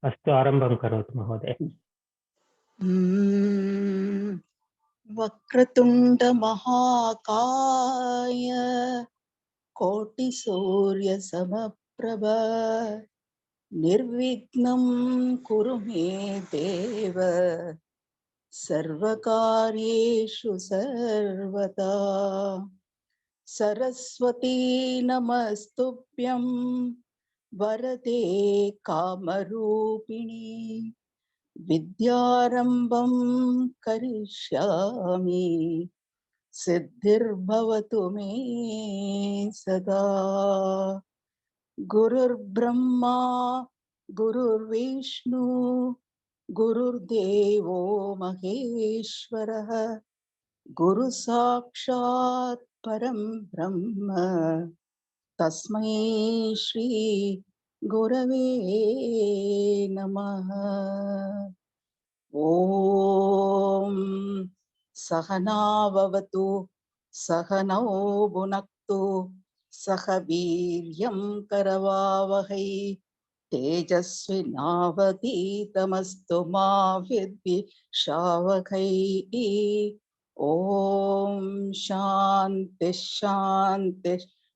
अस्तु आरम्भं करोतु महोदय। वक्रतुण्ड महाकाय कोटिसूर्यसमप्रभ निर्विघ्नं कुरु मे देव सर्वकार्येषु सर्वदा। सरस्वती नमस्तुभ्यं वरदे कामरूपिणी विद्यारम्भं करिष्यामि सिद्धिर्भवतु मे सदा। गुरुर्ब्रह्मा गुरुर्विष्णु गुरुर्देवो महेश्वरः गुरु साक्षात् परं ब्रह्म तस्मै श्री गुरवे नमः। ॐ सहना भवतु सहनौ भुनक्तु सह वीर्यं करवावहै तेजस्विनावधीतमस्तु मा विद्विषावहै। ॐ शान्ति शान्ति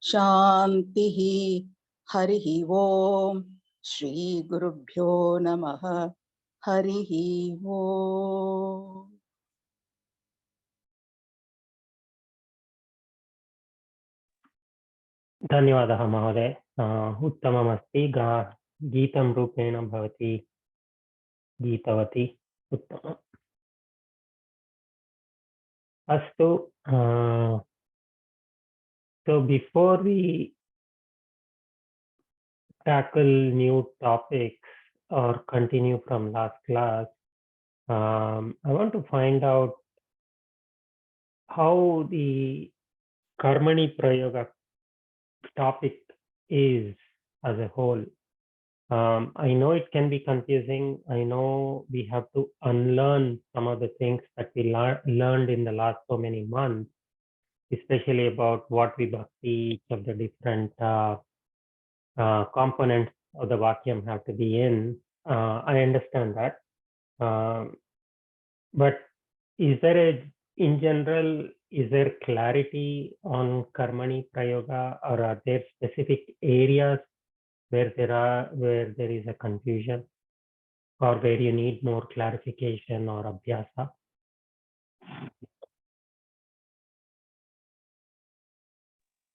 शान्तिः। हरिः ॐ श्री गुरुभ्यो नमः। हरिः ॐ। धन्यवादः महोदय। उत्तममस्ति। गीतं रूपेण भवती गीतवती। उत्तमम्। अस्तु, so before we tackle new topics or continue from last class, I want to find out how the Karmani Prayoga topic is as a whole. I know it can be confusing. I know we have to unlearn some of the things that we learned in the last so many months, especially about what vibhakti, each of the different components of the vakyam have to be in. I understand that. But is there in general, is there clarity on Karmani Prayoga, or are there specific areas where there is a confusion, or where you need more clarification or abhyasa?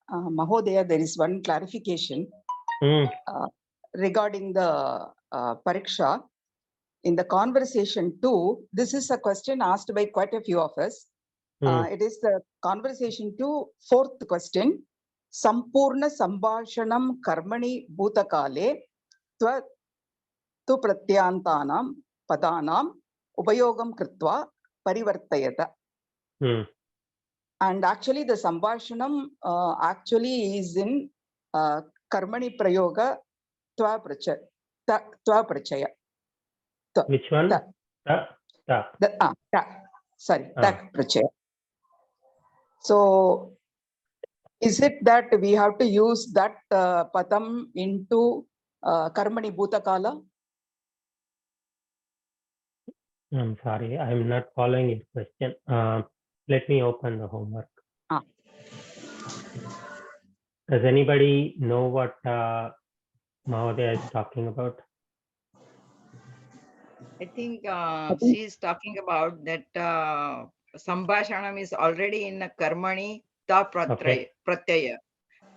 Mahodaya, there is one clarification regarding the pariksha. In the conversation 2, this is a question asked by quite a few of us. It is the conversation 2, fourth question. Sampurna sambhashanam karmani bhutakale tu pratyantanam padanam upayogam kritva parivartayata. And actually the sambhashanam actually is in karmani prayoga tva prachaya. Which one? Sorry, tak prachaya. So is it that we have to use that padam into karmani bhutakala? I'm sorry, I'm not following your question. Let me open the homework. Does anybody know what Mahodaya is talking about? I think she is talking about that Sambhashanam is already in a Karmani ta pratyaya.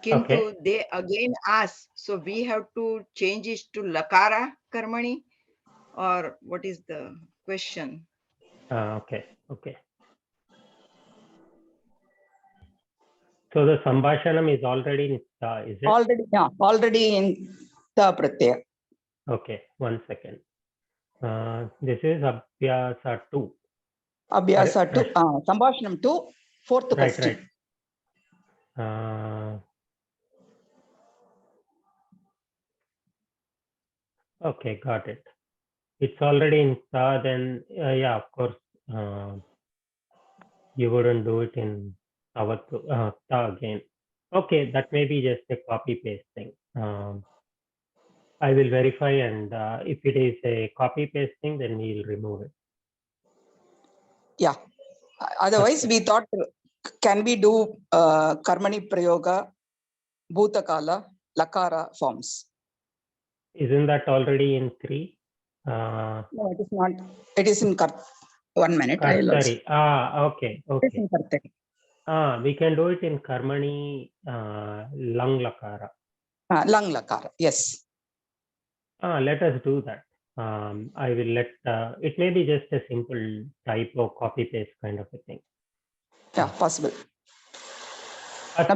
Kintu they again ask, so we have to change it to Lakara Karmani, or what is the question? Okay. So the Sambhashanam is already in Ta, is it? Already in Ta pratyaya. Okay, 1 second. This is Abhyasa 2. Abhyasa 2, Sambhashanam 2, fourth question. Right. Okay, got it. It's already in Ta, then yeah, of course, you wouldn't do it in Ta again. Okay, that may be just a copy paste thing. I will verify, and if it is a copy paste thing, then we will remove it. Yeah. Otherwise, we thought, can we do Karmani Prayoga, Bhutakala, Lakara forms? Isn't that already in 3? No, it is not. It is in 1 minute. Kartari. Okay. It is in Kartari. We can do it in Karmani Lang Lakara. Lang Lakara, yes. Let us do that. I will let, it may be just a simple typo, copy paste kind of a thing. Yeah, possible.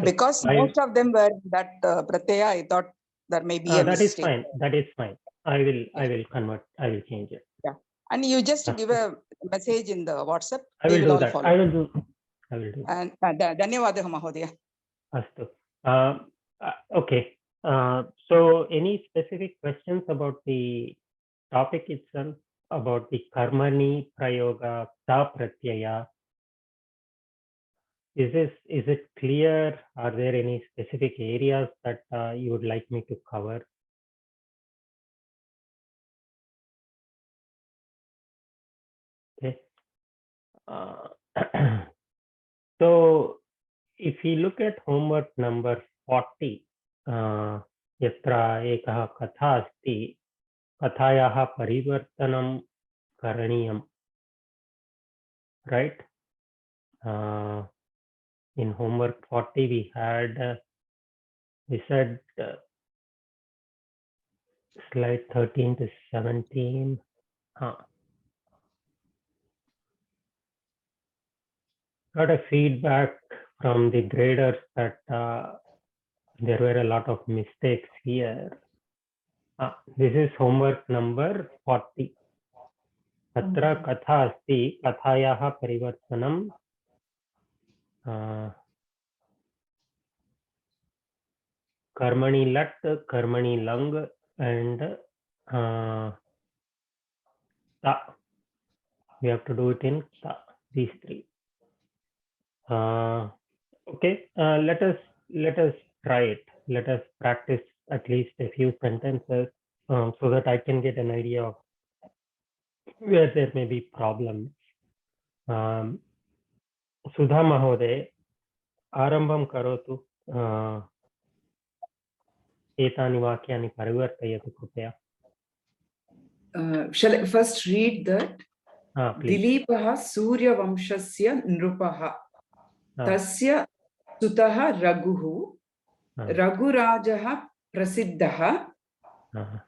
Because most of them were that pratyaya, I thought there may be a that mistake. Is fine. That is fine. I will convert. I will change it. Yeah. And you just give a message in the WhatsApp. I will do that. Follow. I will do. And Dhanyavadah Mahodaya. Astu. Okay. So any specific questions about the topic itself, about the Karmani Prayoga Ta Pratyaya? Is it clear? Are there any specific areas that you would like me to cover? Okay. So if you look at homework number 40, यत्र एकः कथा अस्ति, कथायाः परिवर्तनं करणीयं, right? In homework 40 we said slide 13 to 17. Got a feedback from the graders that there were a lot of mistakes here. This is homework number 40. अत्र कथा अस्ति, कथायाः परिवर्तनं कर्मणि लट्, कर्मणि लङ्, and ta. We have to do it in ta, these 3. Okay, let us try it. Let us practice at least a few sentences so that I can get an idea of where there may be problems. Sudha Mahode, Arambam Karotu, Etani Vakyani Parivartayatu Krupaya. Shall I first read that? Dileepaha Surya Vamshasya Nrupaha Tasya Sutaha Raguhu Ragurajaha Prasiddhaha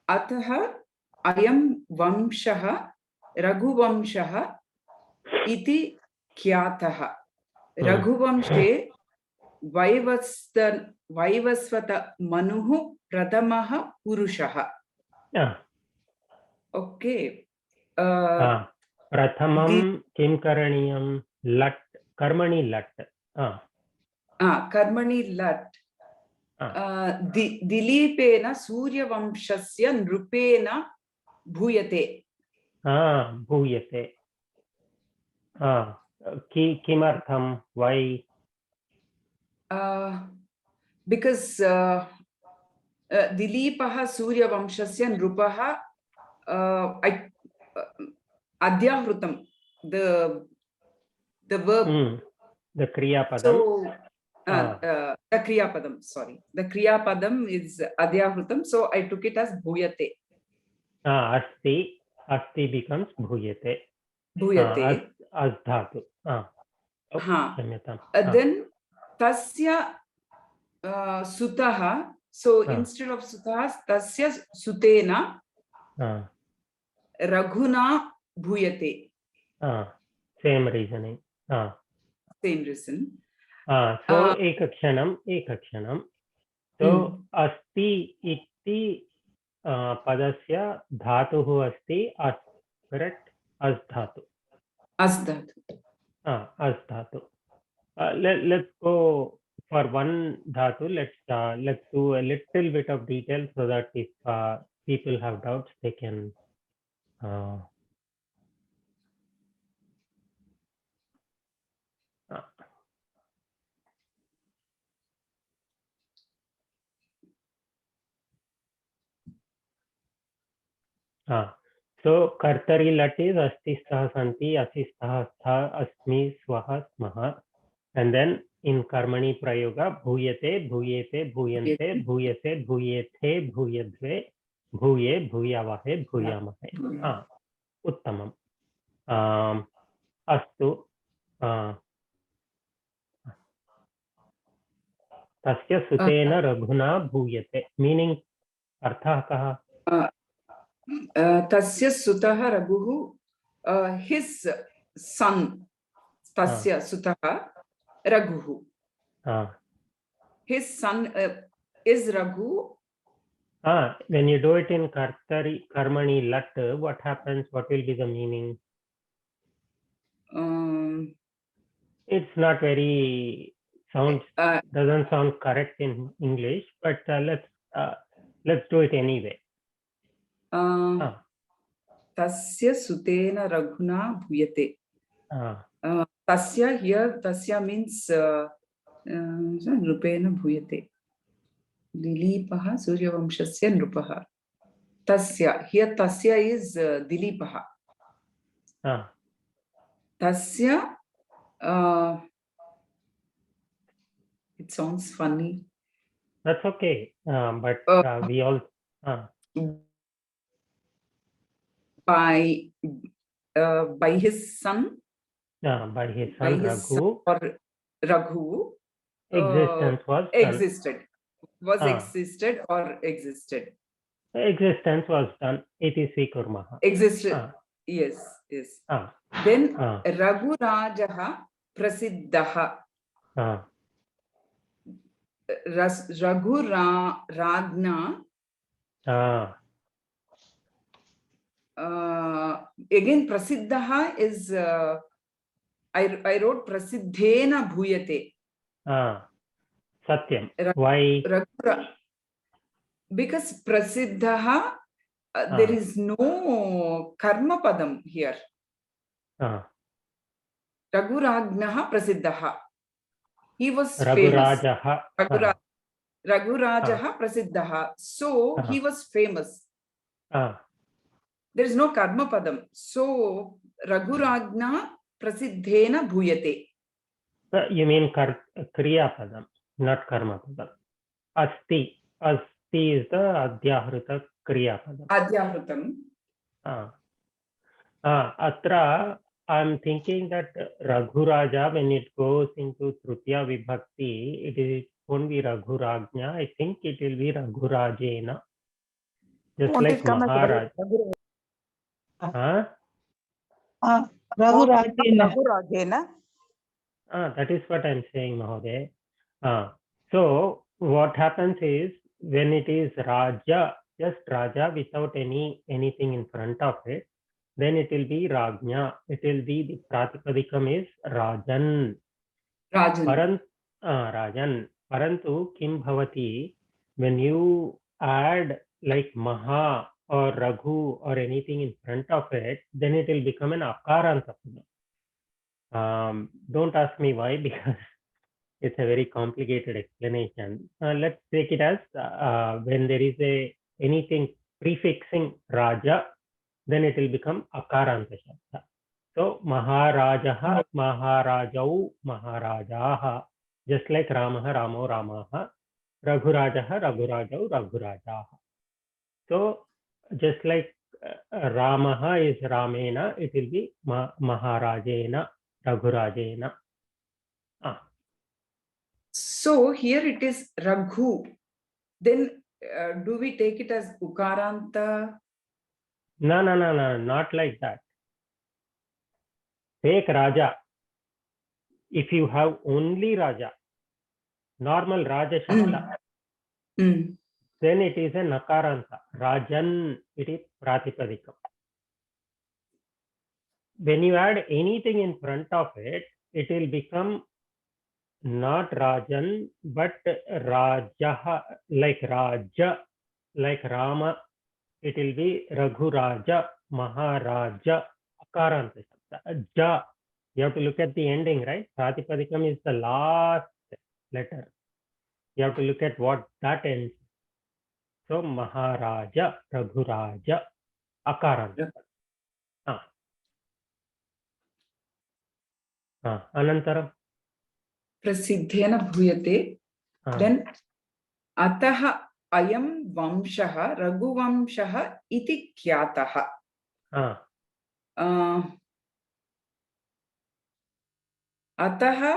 Ataha Ayam Vamshaha Raghuvamshaha Iti Kyataha Raghuvamshe Vaivasvata Manuhu Pradamaha Purushaha. Okay. Prathamam kim karaniyam lat, karmani lat. Karmani lat. Dilipena Surya Vamshasya Nrupena Bhuyate. Bhuyate. Kimartham, why? Because Dileepaha Surya Vamshasya Nrupaha Adhyahrutam, the verb. The Kriya Padam. So, the Kriya Padam, sorry. The Kriya Padam is Adhyahrutam, so I took it as Bhuyate. Asti becomes Bhuyate. Bhuyate. As dhatu. Then Tasya Sutaha, so instead of Sutaha, Tasya Sutena Raghuna Bhuyate. Same reasoning. Same reason. So ekakshanam. So asti iti padasya dhatuhu asti as, correct? As dhatu. As dhatu. As dhatu. Let's go for one dhatu. Let's do a little bit of detail so that if people have doubts, they can So kartari lat is asti stha santi asi stha stha asmi swaha smaha, and then in karmani prayoga bhuyate bhuyete bhuyante bhuyase bhuyethe bhuyadve bhuye bhuyavahe bhuyamahe. Uttamam. Astu. Tasya sutena raghuna bhuyate. Meaning, arthah kaha? Tasya sutaha Raghuhu, his son, Tasya sutaha Raghuhu. His son is Raghu. When you do it in karmani lat, what happens? What will be the meaning? It's not very doesn't sound correct in English, but let's do it anyway. Tasya sutena Raghuna bhuyate. Tasya here, Tasya means Nrupena bhuyate. Dilipaha Suryavamshasya Nrupaha. Tasya, here Tasya is Dilipaha. Tasya, it sounds funny. That's okay, but we all by his son. By his son Raghu. Or Raghu. Existence was existed. Was existed or existed. Existence was done. Iti svikurmaha. Existed. Yes. Then Raghu Rajaha Prasiddhaha. Raghu Ragna. Again, Prasiddhaha is, I wrote Prasiddhena Bhuyate. Satyam. Why? Because Prasiddhaha, there is no karma padam here. Raghuragnaha Prasiddhaha. He was famous. Raghurajaha Prasiddhaha. So he was famous. There is no karma padam. So Raghuragna Prasiddhena Bhuyate. You mean kriya padam, not karma padam. Asti. Asti is the adhyahruta kriya padam. Adhyahrutam. Atra, I'm thinking that Raghuraja, when it goes into Trutiya Vibhakti, it won't be Raghurajna. I think it will be Raghurajena. Just won't like Maharaj. Raghurajena. That is what I'm saying, Mahoday. So what happens is, when it is Raja, just Raja without anything in front of it, then it will be Rajna. It will be, the Pratipadikam is Rajan. Rajan. Parantu kim bhavati, when you add like Maha or Raghu or anything in front of it, then it will become an Akaranta. Don't ask me why, because it's a very complicated explanation. Let's take it as when there is anything prefixing Raja, then it will become Akaranta Shabda. So Maharajaha, Maharajau, Maharajaha, just like Ramaha, Ramo, Ramaha, Raghurajaha, Raghurajau, Raghurajaha. So just like Ramaha is Ramena, it will be Maharajena, Raghurajena. So here it is Raghu. Then do we take it as Ukaranta? No, not like that. Take Raja. If you have only Raja, normal Raja Shabda, then it is a Nakaranta. Rajan, it is Pratipadikam. When you add anything in front of it, it will become not Rajan, but Rajaha, like Raja, like Rama. It will be Raghuraja, Maharaja, Akaranta Shabda. Ja. You have to look at the ending, right? Pratipadikam is the last letter. You have to look at what that ends. So Maharaja, Raghuraja, Akaran. Anantaram. Prasiddhena bhuyate. Then Ataha ayam vamshaha Raghuvamshaha iti khyataha. Ataha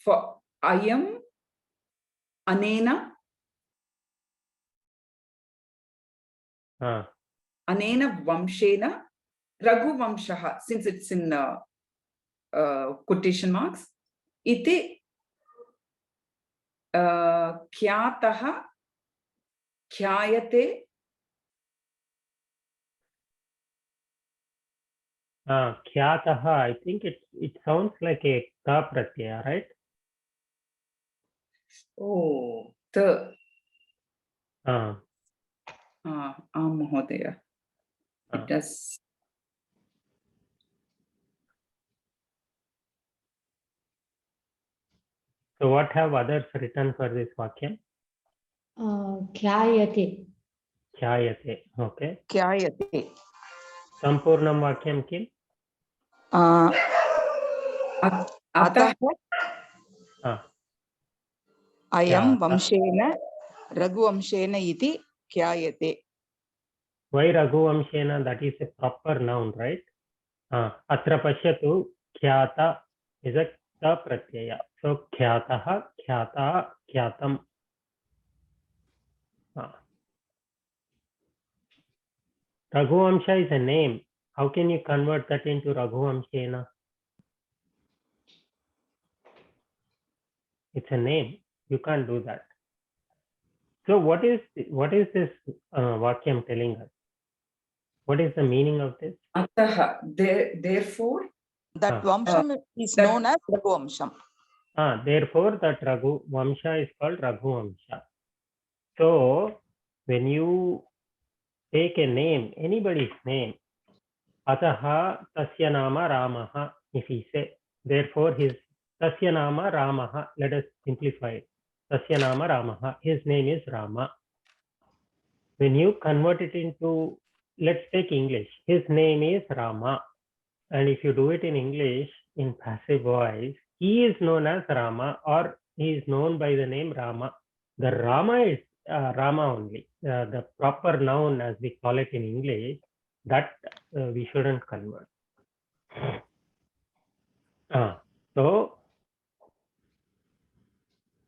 for ayam anena anena vamshena Raghuvamshaha, since it's in quotation marks, iti khyataha khyayate. Khyataha, I think it sounds like a ka pratyaya, right? Oh, the Mahodaya. It does. So what have others written for this vakyam? Khyayate. Khyayate, okay. Khyayate. Sampurnam vakyam kim? Atah ayam Khyata. vamshena Raghuvamshena iti khyayate. Why Raghuvamshena? That is a proper noun, right? Atra pashyatu khyata is a ka pratyaya. So khyataha, khyata, khyatam. Raghuvamsha is a name. How can you convert that into Raghuvamshena? It's a name. You can't do that. So what is this vakyam telling us? What is the meaning of this? Ataha, therefore. That Vamsham is known as Raghuvamsham. Therefore, that Raghuvamsha is called Raghuvamsha. So when you take a name, anybody's name, Ataha Tasya Nama Ramaha, if he say, therefore his Tasya Nama Ramaha, let us simplify it. Tasya Nama Ramaha, his name is Rama. When you convert it into, let's take English, his name is Rama. And if you do it in English, in passive voice, he is known as Rama, or he is known by the name Rama. The Rama is Rama only. The proper noun, as we call it in English, that we shouldn't convert. So,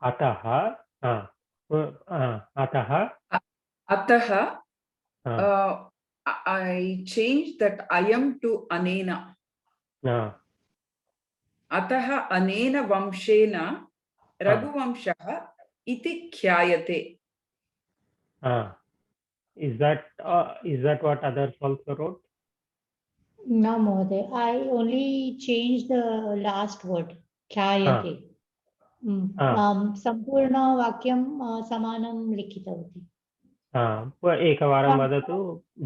Ataha, Ataha, I changed that ayam to anena. Ataha anena vamshena Raghuvamshaha iti khyayate. Is that what others also wrote? No, Mohoday. I only changed the last word, khyayate. Sampurna vakyam samanam likhitavati. एकवारं वदतु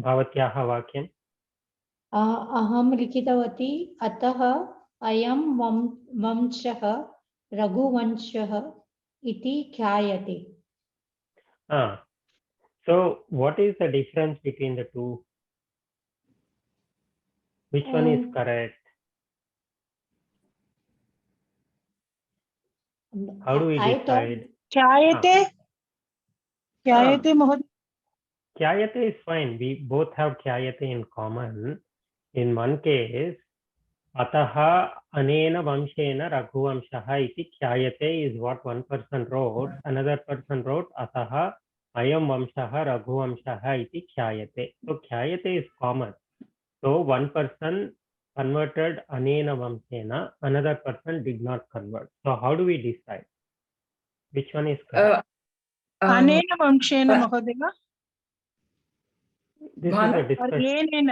भवत्याः वाक्यम्. अहं लिखितवती अतः अयं वंशः रघुवंशः इति ख्यायते. So what is the difference between the two? Which one is correct? How do we decide? Khyayate Mohoday. Khyayate is fine. We both have Khyayate in common. In one case, Ataha Anena Vamshena Raghuvamshaha iti Khyayate is what one person wrote. Another person wrote Ataha Ayam Vamshaha Raghuvamshaha iti Khyayate. So Khyayate is common. So one person converted Anena Vamshena, another person did not convert. So how do we decide? Which one is correct? Anena Vamshena Mohoday. This is a discussion.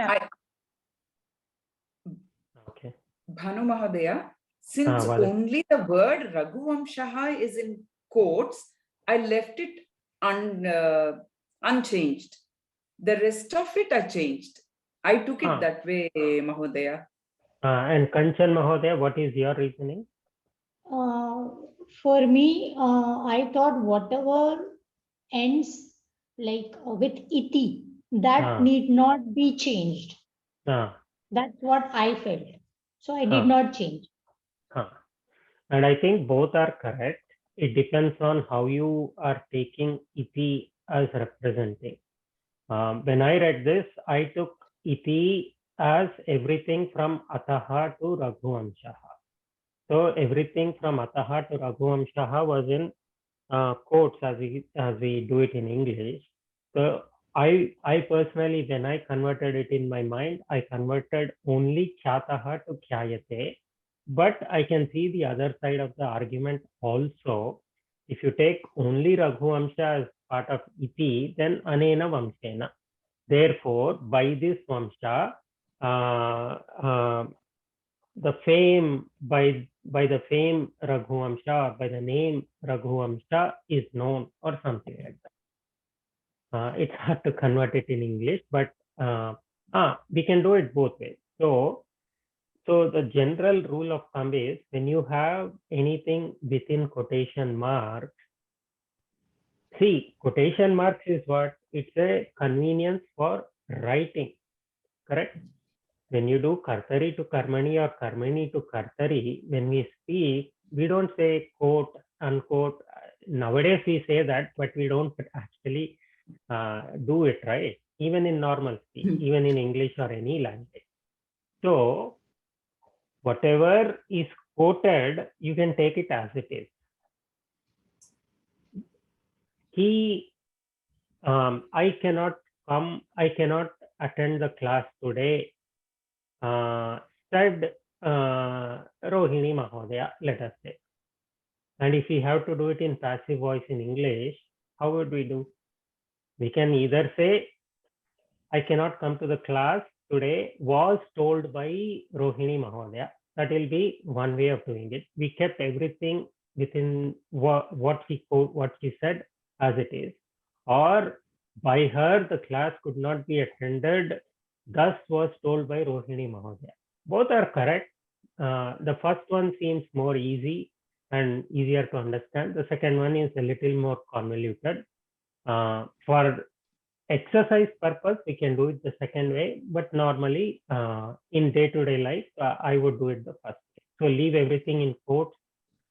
Okay. Bhanu Mahodaya, since only the word Raghuvamshaha is in quotes, I left it unchanged. The rest of it I changed. I took it that way, Mahodaya. And Kanchan Mahodaya, what is your reasoning? For me, I thought whatever ends like with iti, that need not be changed. That's what I felt. So I did not change. And I think both are correct. It depends on how you are taking iti as representing. When I read this, I took iti as everything from ataha to raghuvamshaha. So everything from ataha to raghuvamshaha was in quotes as we do it in English. So I personally, when I converted it in my mind, I converted only khyataha to khyayate. But I can see the other side of the argument also. If you take only Raghuvamsha as part of iti, then anena vamshena. Therefore, by this vamsha, the fame by the fame Raghuvamsha, or by the name Raghuvamsha is known, or something like that. It's hard to convert it in English, but we can do it both ways. So the general rule of thumb is, when you have anything within quotation marks, see, quotation marks is what? It's a convenience for writing, correct? When you do kartari to karmani or karmani to kartari, when we speak, we don't say quote, unquote. Nowadays we say that, but we don't actually do it, right? Even in normal speech, even in English or any language. So whatever is quoted, you can take it as it is. I cannot attend the class today, said Rohini Mahodaya, let us say. And if we have to do it in passive voice in English, how would we do? We can either say, I cannot come to the class today, was told by Rohini Mahodaya. That will be one way of doing it. We kept everything within what she said as it is. Or by her, the class could not be attended, thus was told by Rohini Mahodaya. Both are correct. The first one seems more easy and easier to understand. The second one is a little more convoluted. For exercise purpose, we can do it the second way, but normally in day-to-day life, I would do it the first way. So leave everything in quotes,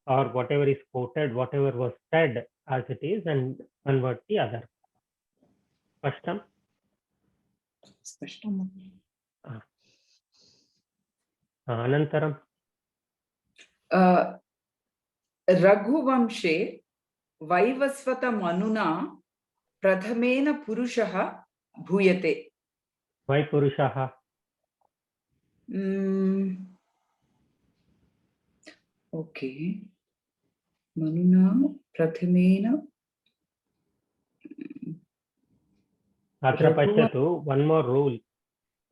or whatever is quoted, whatever was said as it is, and convert the other. Spashtam? Spashtam. Anantaram? Raghuvamshe Vaivasvata Manuna Prathamena Purushaha Bhuyate. Why Purushaha? Okay. Manuna Prathamena. Atra Pachatu, one more rule.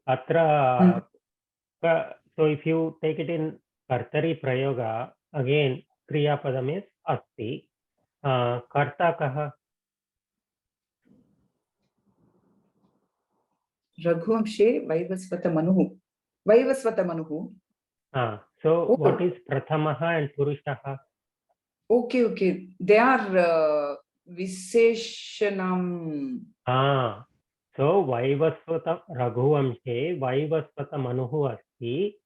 Atra, so if you take it in Kartari Prayoga, again, Kriya Padam is Asti. Karta Kaha? Raghuvamshe Vaivasvata Manuhu. Vaivasvata Manuhu. So what is Prathamaha and Purushaha? Okay. They are Visheshanam. So Vaivasvata Raghuvamshe Vaivasvata Manuhu Asti.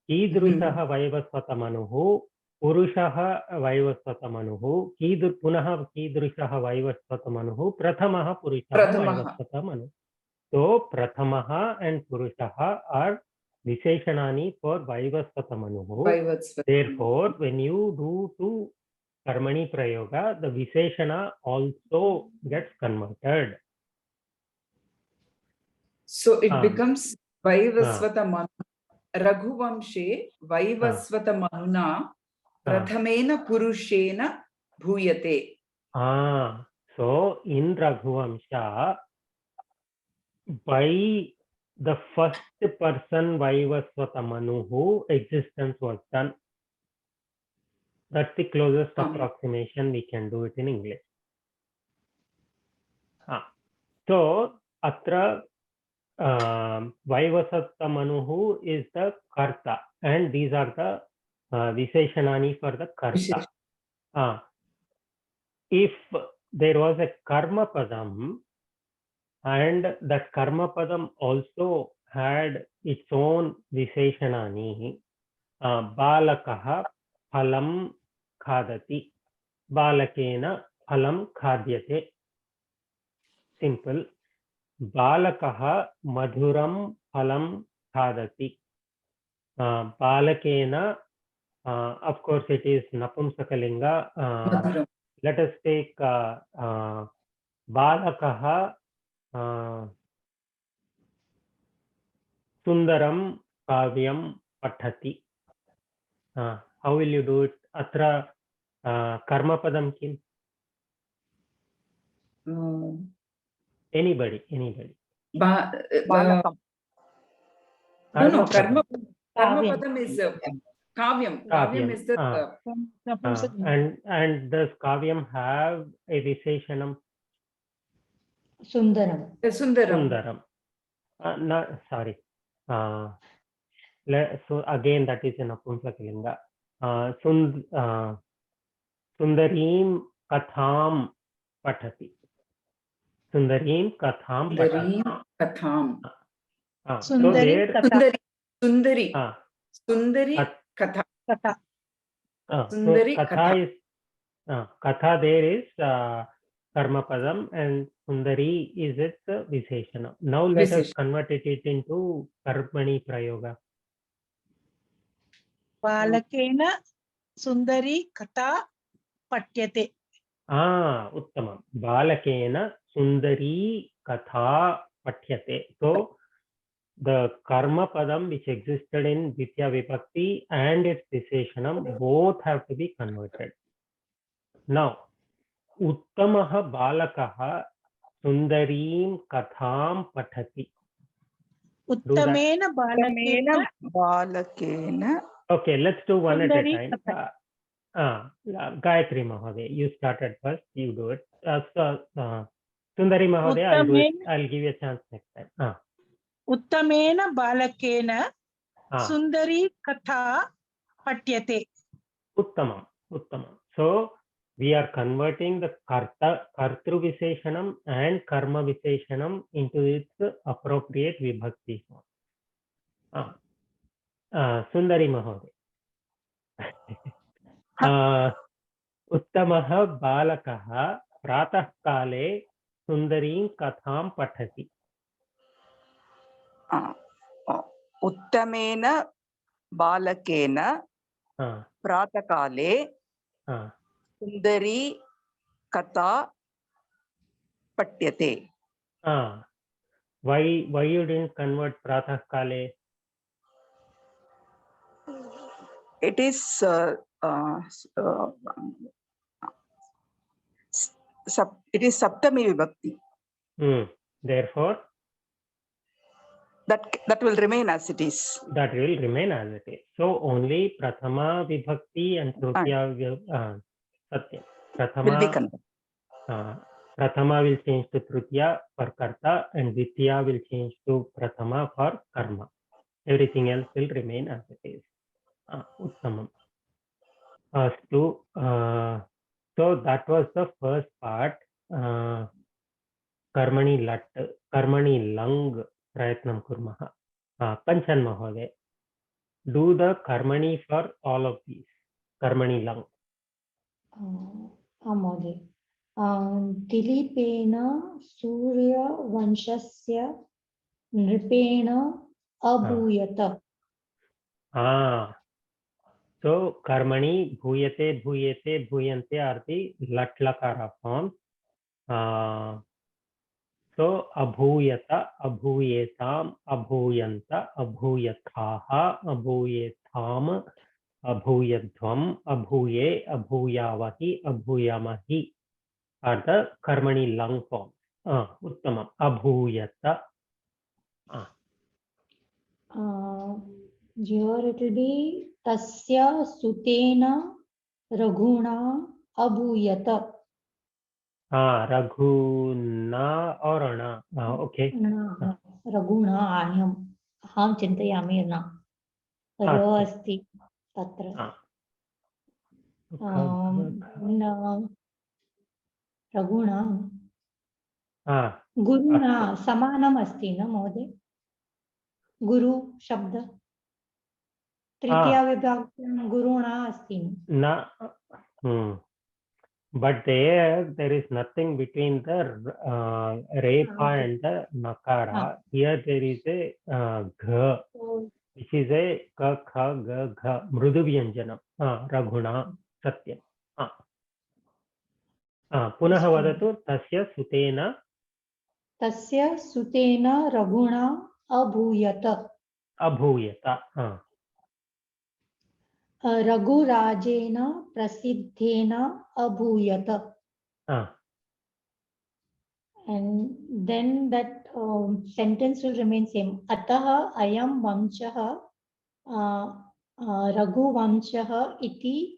Kidrusaha Vaivasvata Manuhu. Purushaha Vaivasvata Manuhu. Punaha Kidrusaha Vaivasvata Manuhu. Prathamaha Purushaha Vaivasvata Manuhu. So Prathamaha and Purushaha are Visheshanani for Vaivasvata Manuhu. Therefore, when you do to Karmani Prayoga, the Visheshana also gets converted. So it becomes Vaivasvata Manu. Raghuvamshe Vaivasvata Manuna Prathamena Purushena Bhuyate. So in Raghuvamsha, by the first person Vaivasvata Manuhu, existence was done. That's the closest approximation we can do it in English. So Atra Vaivasvata Manuhu is the Karta, and these are the Visheshanani for the Karta. If there was a Karma Padam, and that karma padam also had its own visheshanani. Balakah phalam khadati. Balakena phalam khadyate. Simple. Balakah madhuram phalam khadati. Balakena, of course, it is Napumsakalinga. Let us take Balakah Sundaram Kavyam Pathati. How will you do it? Atra Karma Padam Kim? Anybody. Balakam. No, Karma Padam is Kavyam. Kavyam is the... and does Kavyam have a Visheshanam? Sundaram. Sundaram. Sorry. So again, that is an Apumsakalinga. Sundarim Katham Pathati. Sundarim Katham Pathati. Sundari Katha. Sundari Katha is Katha. There is Karma Padam and Sundari is its Visheshana. Now let us convert it into Karmani Prayoga. Balakena Sundari Katha Patyate. Uttamam. Balakena Sundari Katha Patyate. So the Karma Padam which existed in Ditya Vibhakti and its Visheshanam both have to be converted. Now, Uttamaha Balakaha Sundarim Katham Pathati. Uttamena Balakena. Okay, let's do one at a time. Gayatri Mahade, you started first, you do it. Sundari Mahade, I'll give you a chance next time. Uttamena Balakena Sundari Katha Patyate. Uttamam. So we are converting the Kartru Visheshanam and Karma Visheshanam into its appropriate Vibhakti form. Sundari Mahode. Uttamaha Balakaha Pratah Kale Sundarim Katham Pathati. Uttamena Balakena Pratakale Sundari Katha Patyate. Why you didn't convert Pratah Kale? It is Saptami Vibhakti. Therefore, that will remain as it is. That will remain as it is. So only Prathama Vibhakti and Tritiya Satyam. Prathama will change to Tritiya for Karta and Ditya will change to Prathama for Karma. Everything else will remain as it is. Uttamam. So that was the first part. Karmani Lat, Karmani Lang Prayatnam Kurmaha. Kanchan Mahode. Do the Karmani for all of these. Karmani Lang. Mahode. Dilipena Surya Vanshasya Nripena Abhuyata. So Karmani Bhuyate Bhuyate Bhuyante are the Lat Lakara forms. So Abhuyata, Abhuyetam, Abhuyanta, Abhuyathaha, Abhuyetham, Abhuyadhvam, Abhuye, Abhuyavahi, Abhuyamahi are the Karmani Lang forms. Uttamam. Abhuyata. Here it will be Tasya Sutena Raghuna Abhuyata. Raghuna or Ana. Okay. Raghuna Aham Chintayami Na. Ra Asti Tatra. Raghuna गुरुणा समानम् अस्ति न महोदय? गुरु शब्द तृतीया विभक्ति गुरुणा अस्ति न but there is nothing between the repa and the nakara. Here there is a gha, which is a ka kha ga gha mrudu vyanjanam. Raghuna satyam. पुनः वदतु तस्य सुतेन रघुणा अभूयत रघुराजेन प्रसिद्धेन अभूयत. And then that sentence will remain same. Atah ayam vamshah Raghu vamshah iti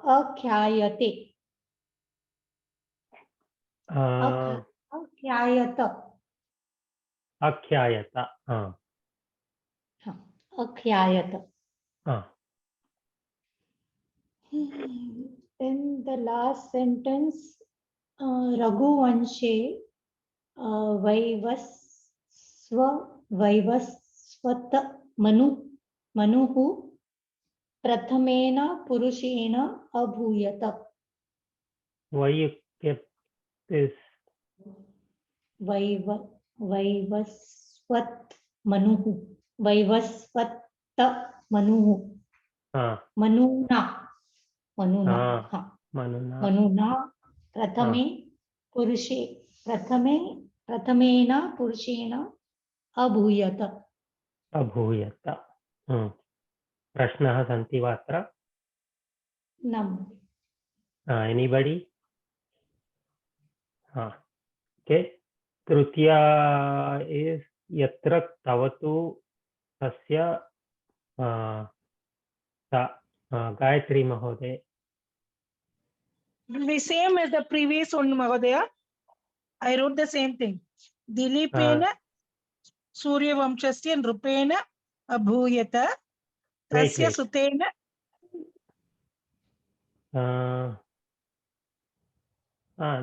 akhyayate. Akhyayata. Akhyayata. Then the last sentence, Raghu Vanshe Vaivaswat Manuhu Prathamena Purushena Abhuyata. Why you kept this? Vaivaswat Manuhu. Vaivaswata Manuhu. Manuna prathame prathamena purushena abhuyata. प्रश्नः सन्ति वा अत्र? Anybody? Okay. Tritiya is यत्र तवतु तस्य Gayatri Mahoday. The same as the previous one, Mahodaya. I wrote the same thing. Dilipena Surya Vamshasya Nrupena Abhuyata Tasya Sutena.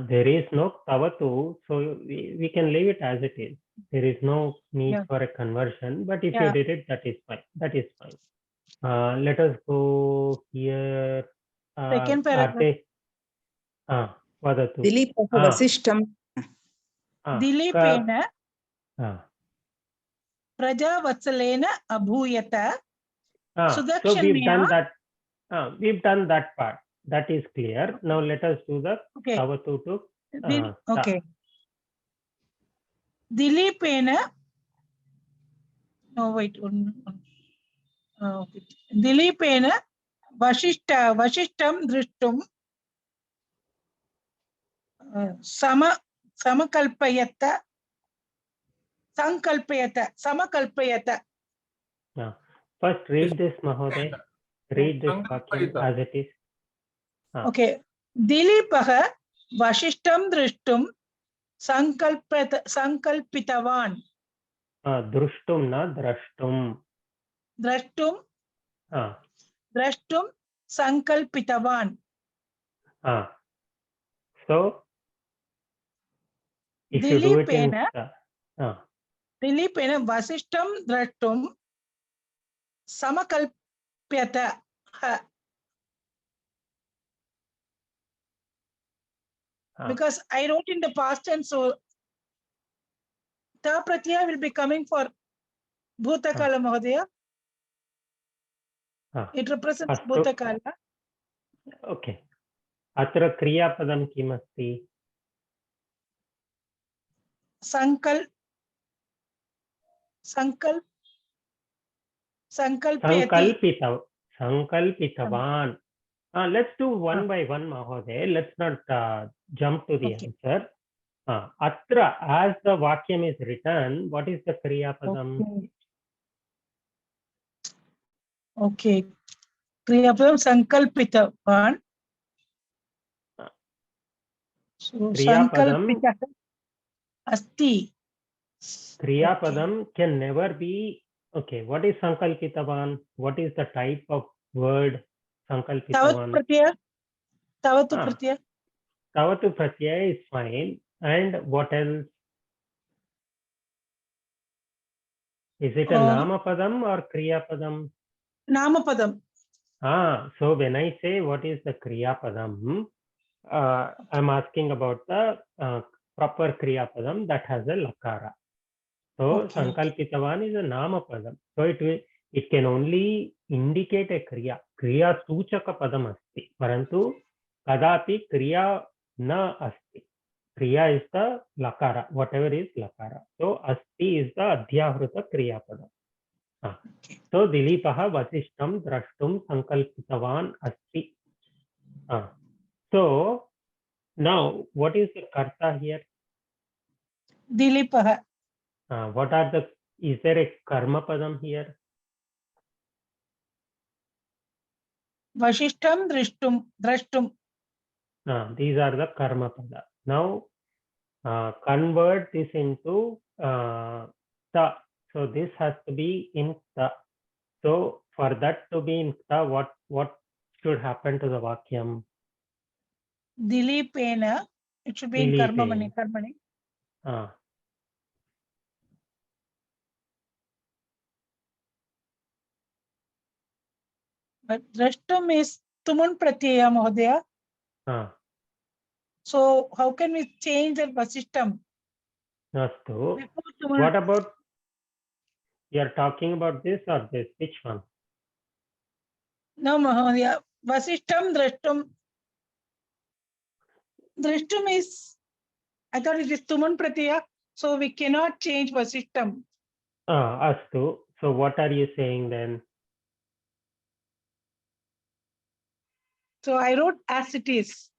There is no Tavatu, so we can leave it as it is. There is no need for a conversion, but if you did it, that is fine. That is fine. Let us go here. Second paragraph. Vadatu. Dilipena Vasishtam. Dilipena Prajavatsalena Abhuyata. So we've done that. We've done that part. That is clear. Now let us do the Tavatu to. Okay. Dilipena. No, wait. Dilipena Vasishtam Drishtum Samakalpayata Samakalpayata. First read this, Mahoday. Read this as it is. Okay. Dilipaha Vasishtam Drishtum Sankalpitavan. Drushtum na drashtum. Drashtum Sankalpitavan. So if you do it in Dilipena Vasishtam Drashtum Samakalpyata. Because I wrote in the past tense, so Ta Pratyaya will be coming for Bhutakala Mahodaya. It represents Bhutakala. Okay. Atra Kriya Padam Kimasti. Sankalpitavan. Let's do one by one, Mahoday. Let's not jump to the answer. Atra, as the Vakyam is written, what is the Kriya Padam? Okay. Kriya Padam Sankalpitavan. So Sankalpita Asti. Kriya Padam can never be. Okay, what is Sankalpitavan? What is the type of word Sankalpitavan? Tavatu Pratyaya. Tavatu Pratyaya is fine. And what else? Is it a Namapadam or Kriyapadam? Namapadam. So when I say what is the Kriyapadam, I'm asking about the proper Kriyapadam that has a Lakara. So Sankalpitavan is a Namapadam. So it can only indicate a Kriya. Kriya Suchaka Padam asti. Parantu Kadapi Kriya na asti. Kriya is the Lakara, whatever is Lakara. So asti is the Adhyahruta Kriya Padam. So Dilipaha Vasishtam Drashtum Sankalpitavan asti. So now what is the Karta here? Dilipaha. What are the, is there a Karma Padam here? Vashishtam drashtum. These are the Karma Pada. Now convert this into Ta. So this has to be in Ta. So for that to be in Ta, what should happen to the Vakyam? Dilipena. It should be in Dilipena. Karmani. But drashtum is tumun pratyaya, Mahodaya. So how can we change the Vasishtam? Nastu. What about, you are talking about this or this? Which one? No, Mahodaya. Vasishtam drashtum. Drashtum is, I thought it is tumun pratyaya. So we cannot change Vasishtam. Astu. So what are you saying then? So I wrote as it is.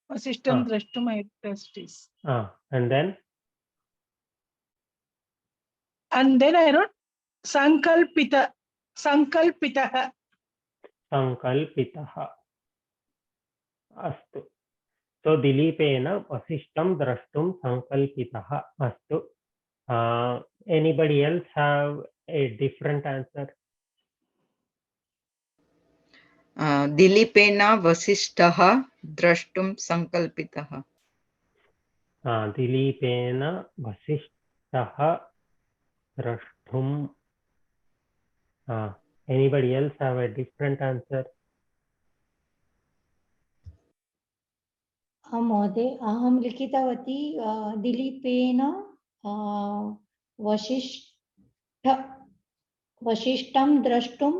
Vasishtam drashtum I wrote as it is. And then? And then I wrote Sankalpitaha. Sankalpitaha. Astu. So Dilipena Vasishtam Drashtum Sankalpitaha. Astu. Anybody else have a different answer? Dilipena Vasishtaha Drashtum Sankalpitaha. Dilipena Vasishtaha Drashtum. Anybody else have a different answer? महोदय अहं लिखितवती दिलीपेन वशिष्ठं द्रष्टुं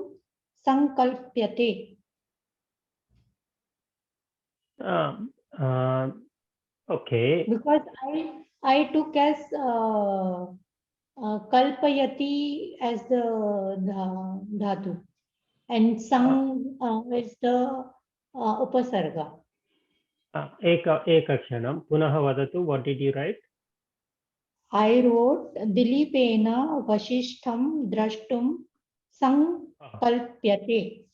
संकल्प्यते. Okay. Because I took as kalpayati as the dhatu and sang is the upasarga. Ekakshanam. Punaha vadatu. What did you write? I wrote Dilipena Vashishtham Drashtum Sankalpyate.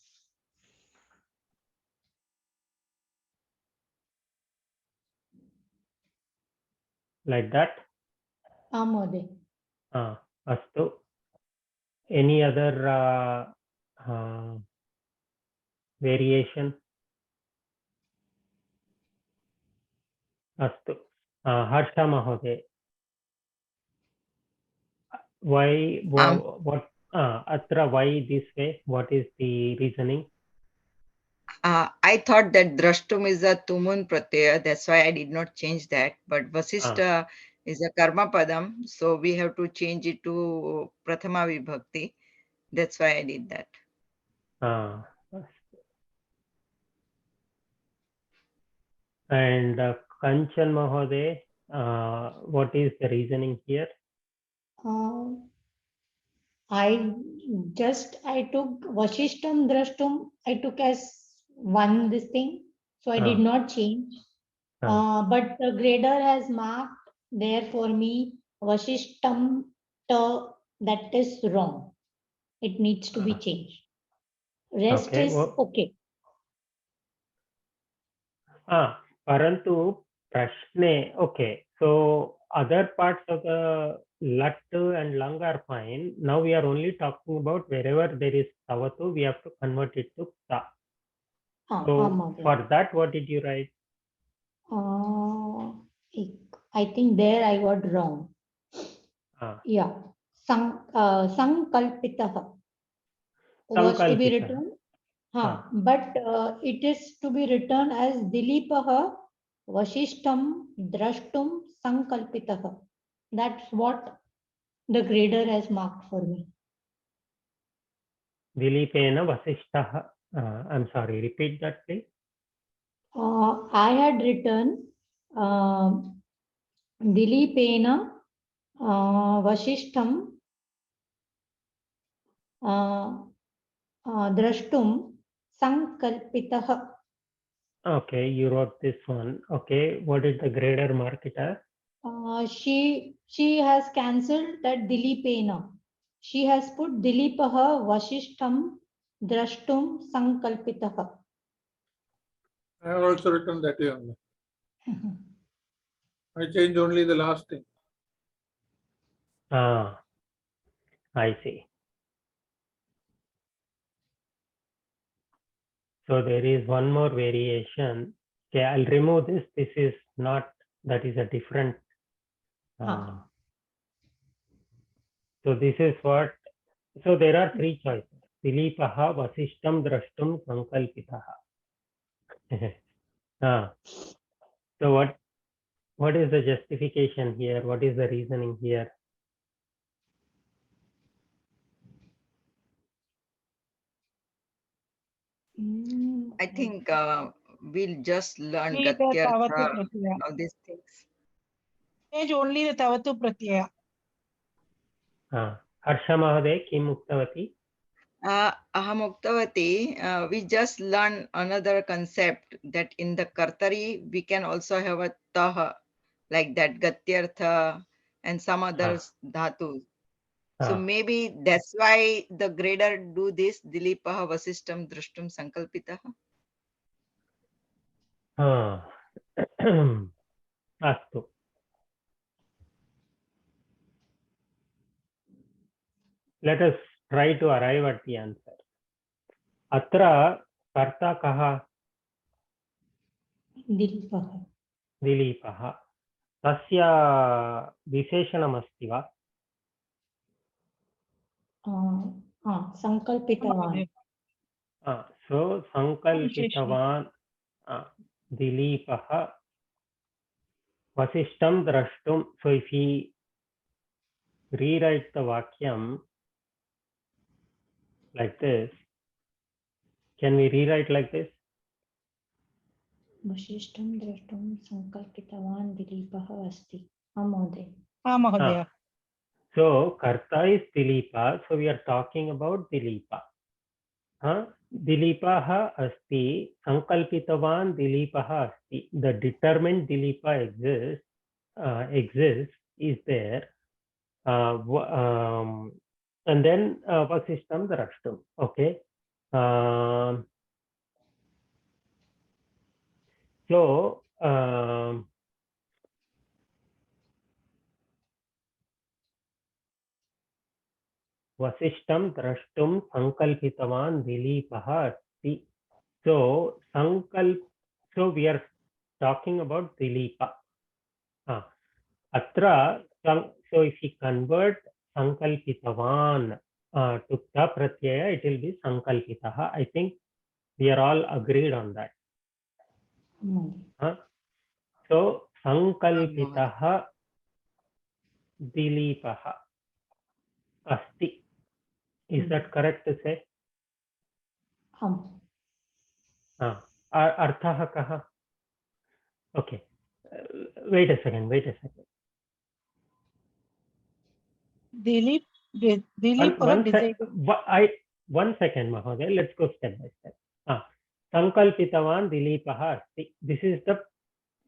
Like that? Amode. Astu. Any other variation? Astu. Harsha Mahode. Why, what, Atra, why this way? What is the reasoning? I thought that Drashtum is a Tumun Pratyaya. That's why I did not change that. But Vasishta is a Karma Padam. So we have to change it to Prathama Vibhakti. That's why I did that. And Kanchan Mahode, what is the reasoning here? I took Vashishtam Drashtum, I took as one this thing. So I did not change. But the grader has marked there for me Vashishtam ta, that is wrong. It needs to be changed. Rest is okay. Parantu Prashne, okay. So other parts of the Lat and Lang are fine. Now we are only talking about wherever there is Tavatu, we have to convert it to Ta. So for that, what did you write? I think there I got wrong. Yeah. Sankalpitaha was to be written. But it is to be written as Dilipaha Vashishtam Drashtum Sankalpitaha. That's what the grader has marked for me. Dilipena Vasishtaha. I'm sorry, repeat that, please. I had written Dilipena Vashishtam Drashtum Sankalpitaha. Okay, you wrote this one. Okay, what did the grader mark it as? She has cancelled that Dilipena. She has put Dilipaha Vashishtam Drashtum Sankalpitaha. I have also written that way only. I changed only the last thing. I see. So there is one more variation. Okay, I'll remove this. This is not, that is a different. So this is what, so there are three choices. Dilipaha Vasishtam Drashtum Sankalpitaha. So what is the justification here? What is the reasoning here? I think we'll just learn Only the Tavatu Gatyartha Pratyaya. of these things. Change only the Tavatu Pratyaya. Harsha Mahadev, Kim Uktavati? Aham Uktavati, we just learn another concept that in the Kartari, we can also have a Taha, like that Gatyartha and some other dhatus. So maybe that's why the grader do this, Dilipaha Vasishtam Drashtum Sankalpitaha. Astu. Let us try to arrive at the answer. Atra karta kaha? Dilipaha. Dilipaha. Tasya visheshanam asti va? Sankalpitavan. So Sankalpitavan Dilipaha Vasishtam Drashtum. So if he rewrite the Vakyam like this, can we rewrite like this? Vashishtam Drashtum Sankalpitavan Dilipaha Asti. Amode. Mahodaya. So Karta is Dilipa. So we are talking about Dilipa. Dilipaha asti, Sankalpitavan Dilipaha asti. The determined Dilipa exists, is there. And then Vasishtam Drashtum. Okay. So Vasishtam Drashtum Sankalpitavan Dilipaha asti. So we are talking about Dilipa. Atra, so if we convert Sankalpitavan to Ta Pratyaya, it will be Sankalpitaha. I think we are all agreed on that. So Sankalpitaha Dilipaha asti. Is that correct to say? Arthaha kaha? Okay. Wait a second. Dilip One second, Mahoday. Let's go step by step. Sankalpitavan Dilipaha asti. This is the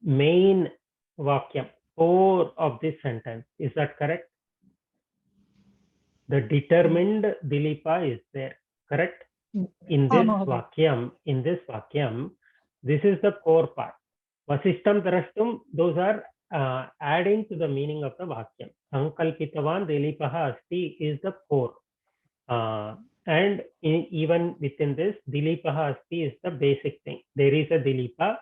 main Vakyam, core of this sentence. Is that correct? The determined Dilipa is there, correct? In this Vakyam, this is the core part. Vasishtam Drashtum, those are adding to the meaning of the Vakyam. Sankalpitavan Dilipaha asti is the core. And even within this, Dilipaha Asti is the basic thing. There is a Dilipa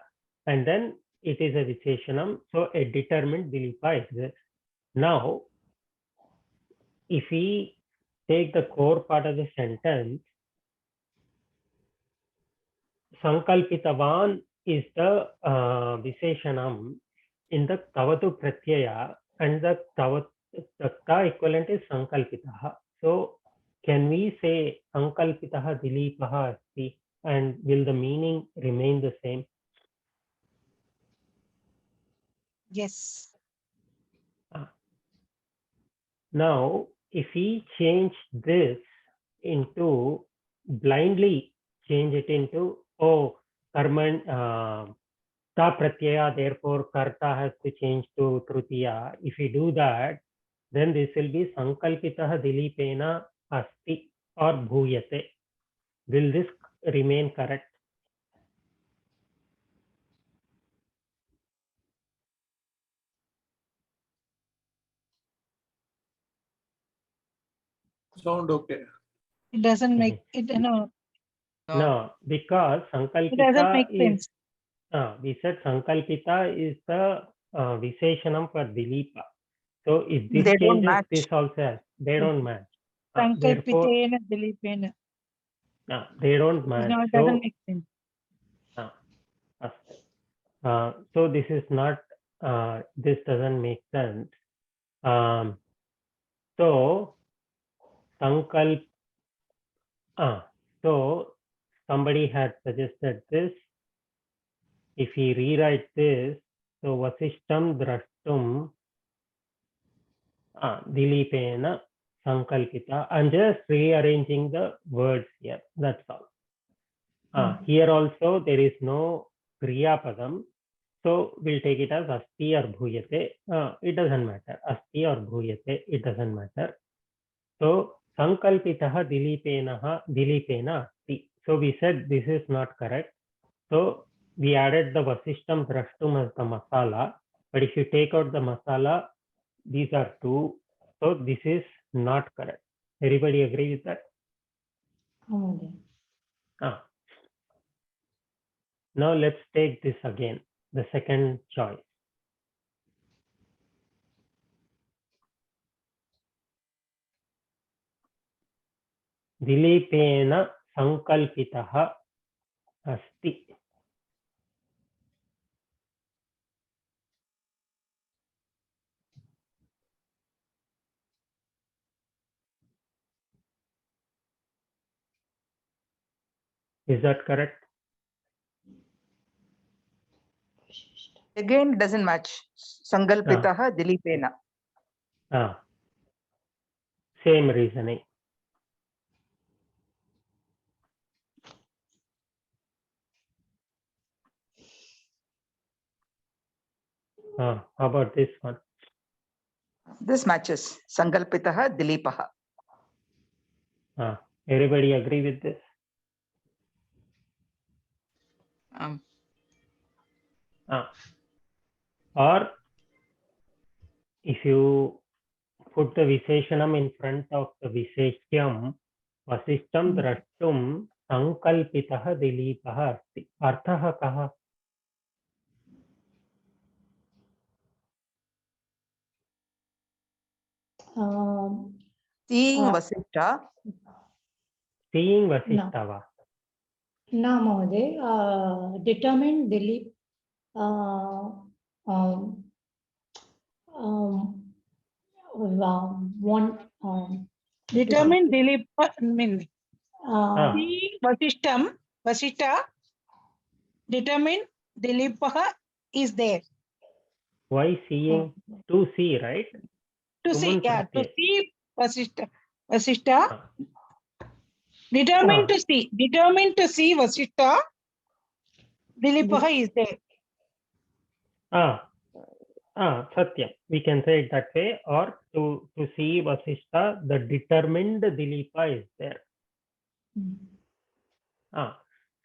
and then it is a Visheshanam. So a determined Dilipa exists. Now, if we take the core part of the sentence, Sankalpitavan is the Visheshanam in the Tavatu Pratyaya, and the Ta equivalent is Sankalpitaha. So can we say Sankalpitaha Dilipaha Asti, and will the meaning remain the same? Yes. Now, if we change this into, blindly change it into, oh, Karman, Ta Pratyaya, therefore Karta has to change to Trutiya. If we do that, then this will be Sankalpitaha Dilipena Asti or Bhuyate. Will this remain correct? Sound okay. It doesn't make it, no, No, because it doesn't make Sankalpita is, sense. we said Sankalpita is the Visheshanam for Dilipa. So if this They don't changes, match. this also has, they don't match. Therefore, Sankalpitena, Dilipena. they don't match. No, it So, doesn't make sense. so this is not, this doesn't make sense. So so somebody had suggested this. If we rewrite this, so Vasishtam Drashtum Dilipena Sankalpita. I'm just rearranging the words here. That's all. Here also there is no Kriya Padam. So we'll take it as Asti or Bhuyate. It doesn't matter. Asti or Bhuyate, it doesn't matter. So Sankalpitaha Dilipena Asti. So we said this is not correct. So we added the Vasishtam Drashtum as the masala. But if you take out the masala, these are two. So this is not correct. Everybody agree with that? Now let's take this again, the second choice. Dilipena Sankalpitaha Asti. Is that correct? Again, it doesn't match. Sankalpitaha Dilipena. Same reasoning. How about this one? This matches. Sankalpitaha Dilipaha. Everybody agree with this? Or if you put the Visheshanam in front of the Visheshyam, Vasishtam Drashtum Sankalpitaha Dilipaha Asti. Arthaha kaha? Seeing Vasishta. Seeing Vasishtava. No, Mahoday. Determined Dilip. Determine Dilip, mean. See Vasishta, determine Dilipaha is there. Why seeing? To see, right? To see, Tuman to pratyay. see Vasishta. Determined to see Vasishta, Dilipaha is there. Satyam. We can say it that way, or to see Vasishta, the determined Dilipa is there.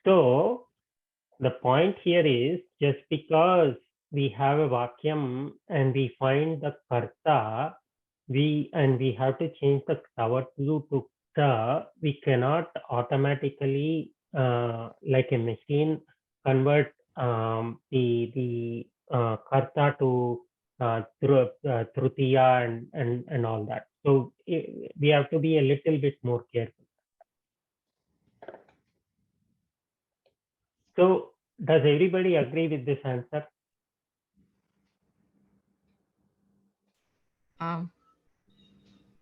So the point here is, just because we have a Vakyam and we find the Karta, we have to change the Tavatu to we cannot automatically, like a machine, convert the karta to trutiya and all that. So we have to be a little bit more careful. So does everybody agree with this answer?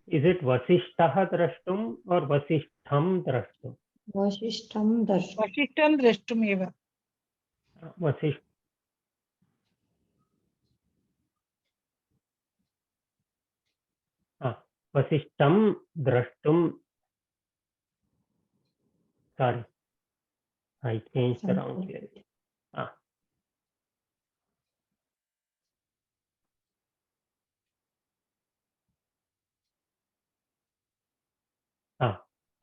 Is it Vasishtah drashtum or Vasishtham drashtum? Vashishtam darshtum. Vashishtam drashtum eva. Vasish. Vasishtam drashtum. Sorry, I changed the wrong here.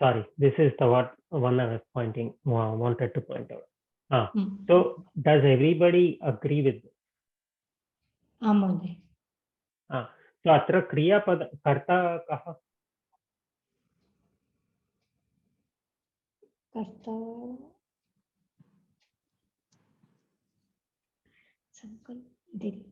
Sorry, this is the one I was wanted to point out. So does everybody agree with this? Amadhi. So atra kriya pada karta kaha? Karta. Sankalp. Dili.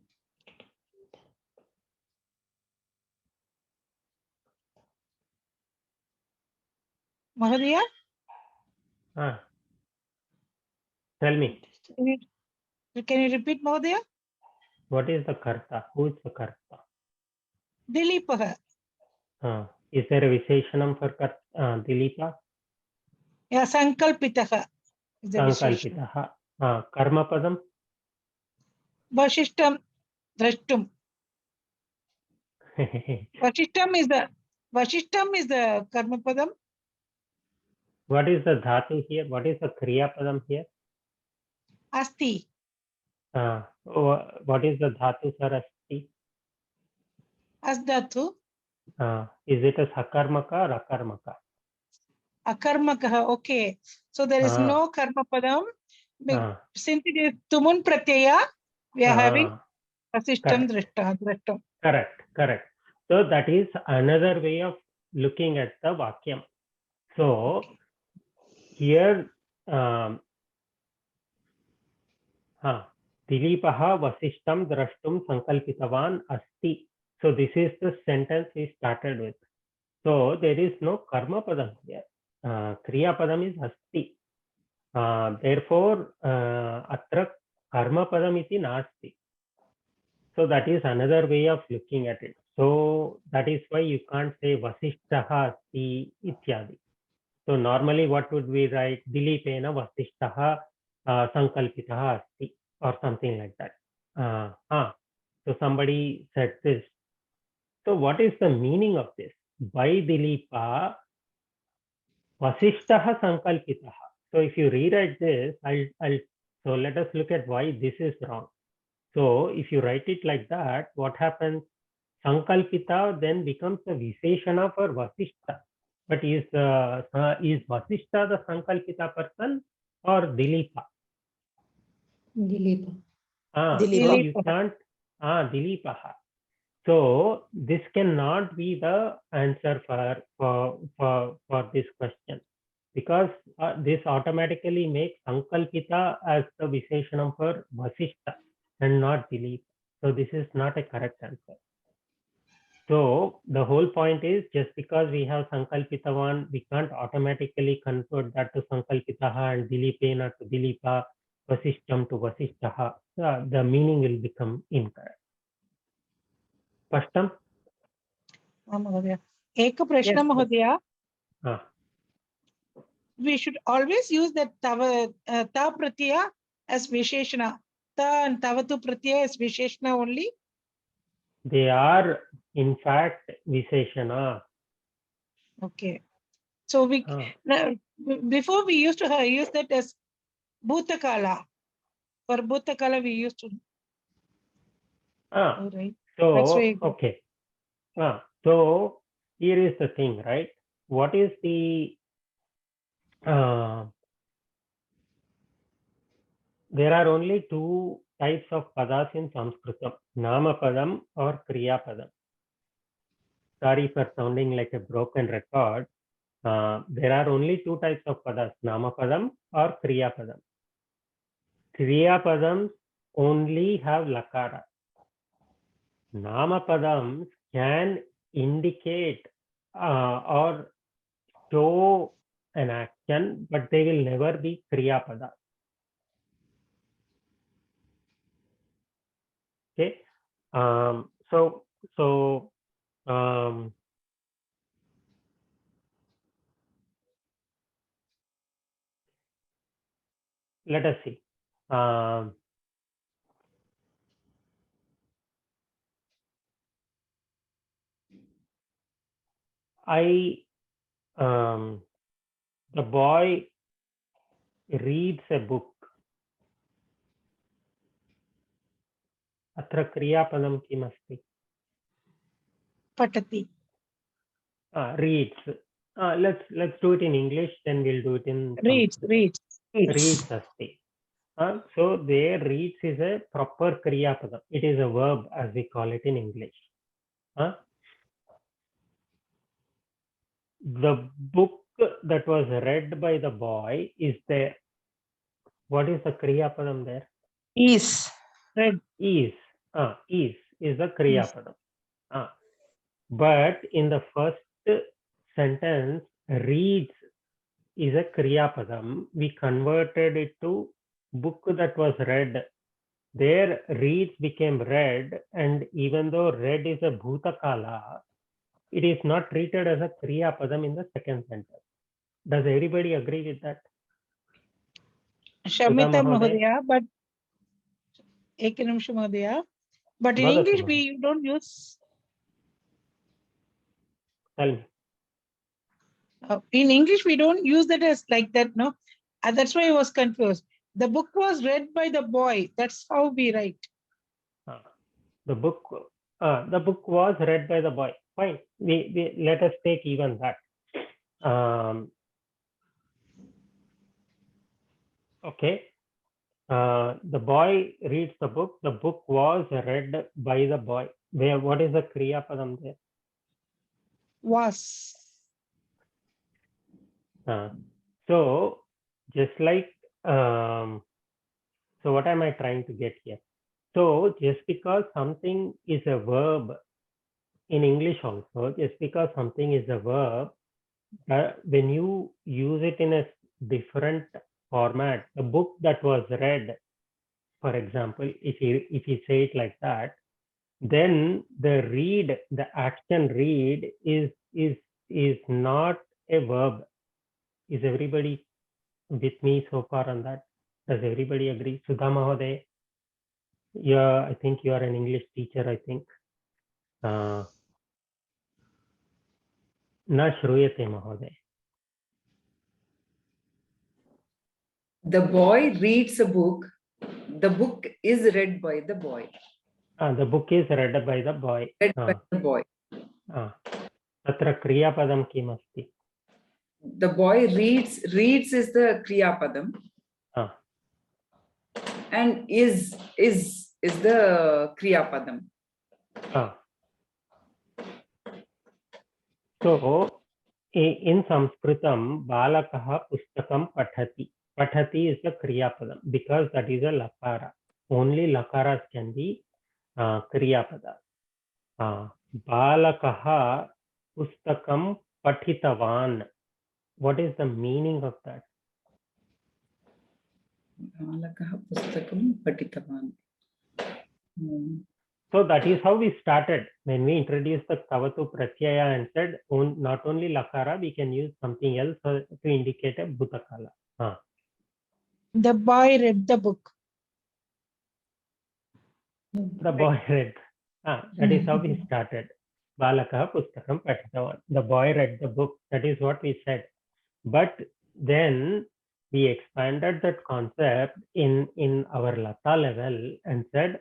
Mahodaya? Tell me. Can you repeat, Mahodaya? What is the karta? Who is the karta? Dilipaha. Is there a Visheshanam for Dilipa? Yeah, Sankalpitaha. Sankalpitaha. Karma padam? Vashishtam drashtum. Vashishtam is the karma padam. What is the dhatu here? What is the kriya padam here? Asti. What is the dhatu for asti? Asdhatu. Is it a sakarmaka or akarmaka? Akarmakaha. Okay. So there is no karma padam. Since it is tumun pratyaya, we are having vasishtam drashtam. Correct. So that is another way of looking at the vakyam. So here, Dilipaha Vasishtam Drashtum Sankalpitavan Asti. So this is the sentence we started with. So there is no karma padam here. Kriya padam is Asti. Therefore, atra karma padam iti nasti. So that is another way of looking at it. So that is why you can't say Vasishtaha Asti ityadi. So normally what would we write? Dilipena Vasishtaha Sankalpitaha Asti or something like that. So somebody said this. So what is the meaning of this? By Dilipa Vasishtaha Sankalpitaha. So if you rewrite this, so let us look at why this is wrong. So if you write it like that, what happens? Sankalpita then becomes a Visheshana for Vasishta. But is Vasishta the Sankalpita person or Dilipa? Dilipa. So you can't, Dilipaha. So this cannot be the answer for this question, because this automatically makes Sankalpita as the Visheshanam for Vasishta and not Dilipa. So this is not a correct answer. So the whole point is, just because we have Sankalpitavan, we can't automatically convert that to Sankalpitaha and Dilipena to Dilipa, Vasishtam to Vasishtaha. The meaning will become incorrect. Spashtam? Mahodaya. Eka prashna, Mahodaya. We should always use that ta pratyaya as Visheshana. Ta and tavatu pratyaya as Visheshana only. They are in fact Visheshana. Okay. So we before we used to use that as Bhutakala. For Bhutakala we used to. Right. So okay. So here is the thing, right? What is the there are only two types of padas in Sanskritam, Nama padam or Kriya padam. Sorry for sounding like a broken record. There are only two types of padas, Namapadam or Kriyapadam. Kriyapadams only have lakara. Namapadams can indicate or show an action, but they will never be Kriyapada. Okay. Let us see. The boy reads a book. अत्र क्रियापदं किमस्ति? Patati. Reads. Let's do it in English, then we'll do it in Reads. Reads asti. So there reads is a proper kriyapadam. It is a verb as we call it in English. The book that was read by the boy is there. What is the kriyapadam there? Is. Read. Is the kriyapadam. But in the first sentence, reads is a kriyapadam. We converted it to book that was read. There reads became read, and even though read is a bhutakala, it is not treated as a kriyapadam in the second sentence. Does everybody agree with that? Shamita Mahodaya, but Ekanamsha Mahodaya. But in English, we don't use. Tell me. In English, we don't use that as like that, no? And that's why I was confused. The book was read by the boy. That's how we write. The book was read by the boy. Fine. We let us take even that. Okay. The boy reads the book. The book was read by the boy. What is the kriya padam there? Was. So just like so what am I trying to get here? So just because something is a verb in English also, just because something is a verb, when you use it in a different format, the book that was read, for example, if you say it like that, then the action read is not a verb. Is everybody with me so far on that? Does everybody agree? Sudha Mahoday? Yeah, I think you are an English teacher, I think. Na shruyate Mahoday. The boy reads a book. The book is read by the boy. The book is read by the boy. Read by the boy. Tatra kriyapadam kim asti? The boy reads is the kriyapadam. And is the kriyapadam. So in Sanskritam, balakaha pustakam pathati. Pathati is the kriyapadam because that is a lakara. Only lakaras can be kriyapada. Balakaha pustakam pathitavan. What is the meaning of that? Balakaha pustakam pathitavan. So that is how we started. When we introduced the Tavatu Pratyaya and said not only Lakara, we can use something else to indicate a Bhutakala. The boy read the book. The boy read. That is how we started. Balakaha Pustakam Pathitavan. The boy read the book. That is what we said. But then we expanded that concept in our Lataa level and said,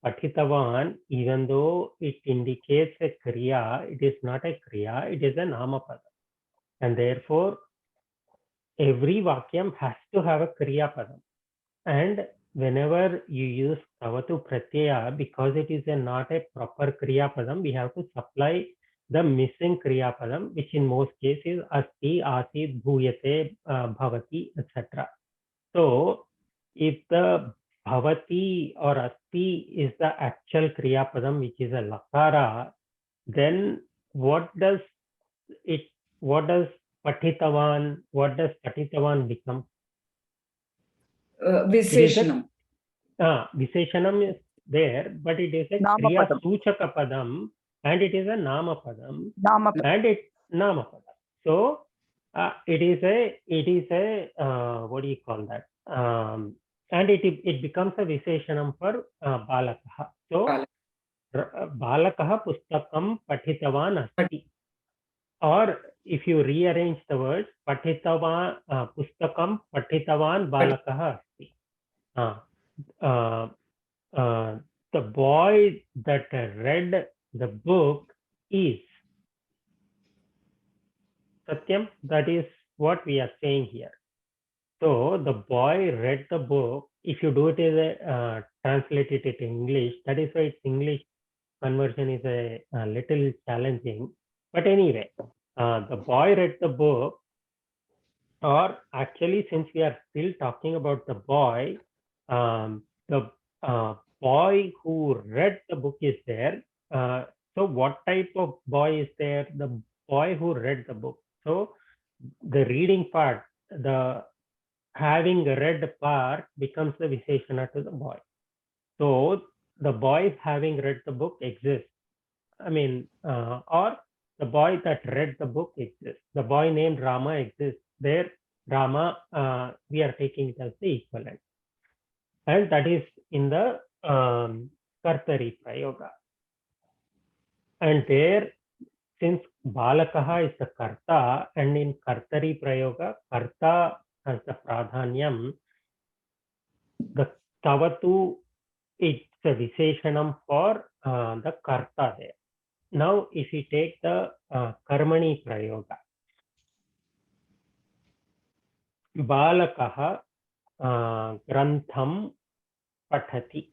Pathitavan, even though it indicates a Kriya, it is not a Kriya, it is a Namapada. And therefore, every Vakyam has to have a Kriya Padam. And whenever you use Tavatu Pratyaya, because it is not a proper Kriya Padam, we have to supply the missing kriya padam, which in most cases is asti, asid, bhuyate, bhavati, etc. So if the bhavati or asti is the actual kriya padam, which is a lakara, then what does patitavan become? Visheshanam. Visheshanam is there, but it is a kriya suchaka padam and it is a nama padam. And it nama padam. So it is a what do you call that? And it becomes a visheshanam for balakaha. So balakaha pustakam patitavan asti. Or if you rearrange the words, patitavan pustakam patitavan balakaha asti. The boy that read the book is Satyam. That is what we are saying here. So the boy read the book. If you do it as a translate it into English, that is why its English conversion is a little challenging. But anyway, the boy read the book, or actually, since we are still talking about the boy, the boy who read the book is there. So what type of boy is there? The boy who read the book. So the reading part, the having read part becomes the Visheshana to the boy. So the boy having read the book exists. I mean, or the boy that read the book exists. The boy named Rama exists. There, Rama, we are taking it as the equivalent. And that is in the Kartari Prayoga. And there, since Balakaha is the Karta, and in Kartari Prayoga, Karta has the Pradhanyam, the Tavatu, it's a Visheshanam for the Karta there. Now, if you take the Karmani Prayoga, Balakaha Grantham Pathati.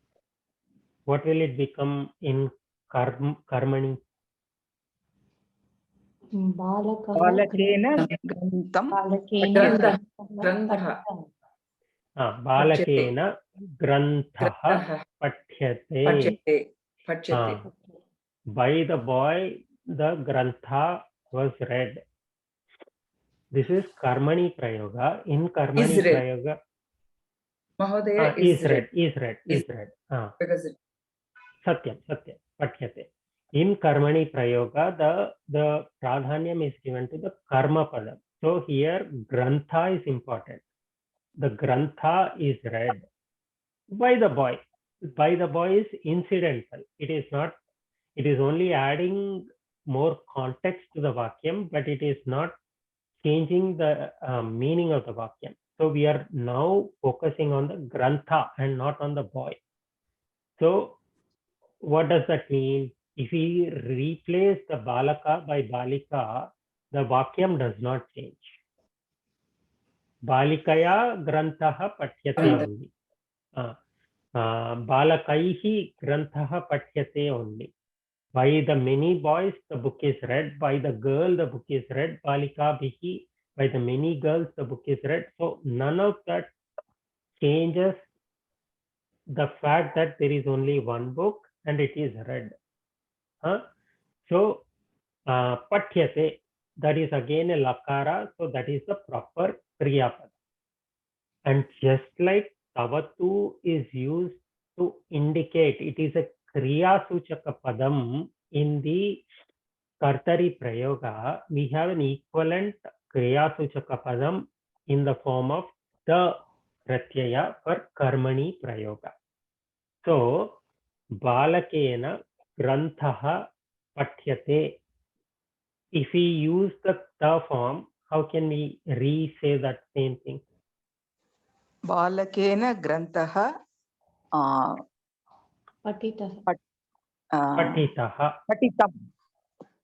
What will it become in Karmani? Balakena Grantham Balakena Granthaha Pathyate. By the boy, the Grantha was read. This is Karmani Prayoga. In Karmani Prayoga, Mahodaya is read. Because it, Satyam, Pathyate. In Karmani Prayoga, the Pradhanyam is given to the Karma Padam. So here, Grantha is important. The Grantha is read by the boy. By the boy is incidental. It is not, it is only adding more context to the Vakyam, but it is not changing the meaning of the Vakyam. So we are now focusing on the Grantha and not on the boy. So what does that mean? If we replace the Balaka by Balika, the Vakyam does not change. Balikaya Granthaha Pathyate only. Balakaihi Granthaha Pathyate only. By the many boys, the book is read. By the girl, the book is read. Balika Bihi. By the many girls, the book is read. So none of that changes the fact that there is only one book and it is read. So Pathyate, that is again a Lakara. So that is the proper Kriyapada. And just like Tavatu is used to indicate, it is a Kriya Suchaka Padam in the Kartari Prayoga, we have an equivalent Kriya Suchaka Padam in the form of the Pratyaya for Karmani Prayoga. So, Balakena Granthaha Pathyate. If we use the ta form, how can we re-say that same thing? Balakena Granthaha Patitaha. Patitaha. Patitam.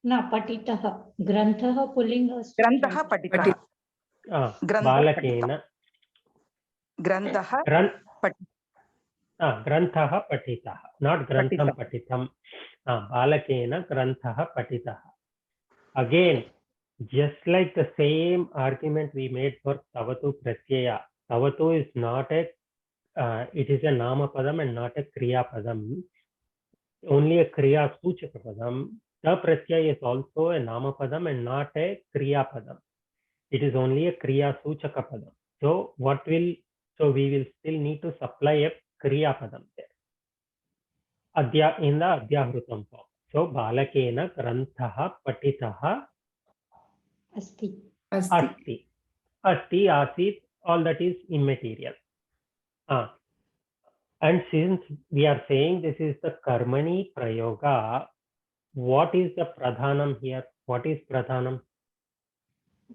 No, Patitaha. Granthaha pulling us. Granthaha Patitaha. Balakena. Granthaha Granthaha Patitaha. Not Grantham Patitam. Balakena Granthaha Patitaha. Again, just like the same argument we made for Tavatu Pratyaya. Tavatu is not a, it is a Nama Padam and not a Kriya Padam. Only a Kriya Suchaka Padam. The Pratyaya is also a Nama Padam and not a Kriya Padam. It is only a Kriya Suchaka Padam. So we will still need to supply a Kriya Padam there. In the Adhyahrutam form. So Balakena Granthaha Patitaha Asti. Asti. Asti, Asit, all that is immaterial. And since we are saying this is the Karmani Prayoga, what is the Pradhanam here? What is Pradhanam?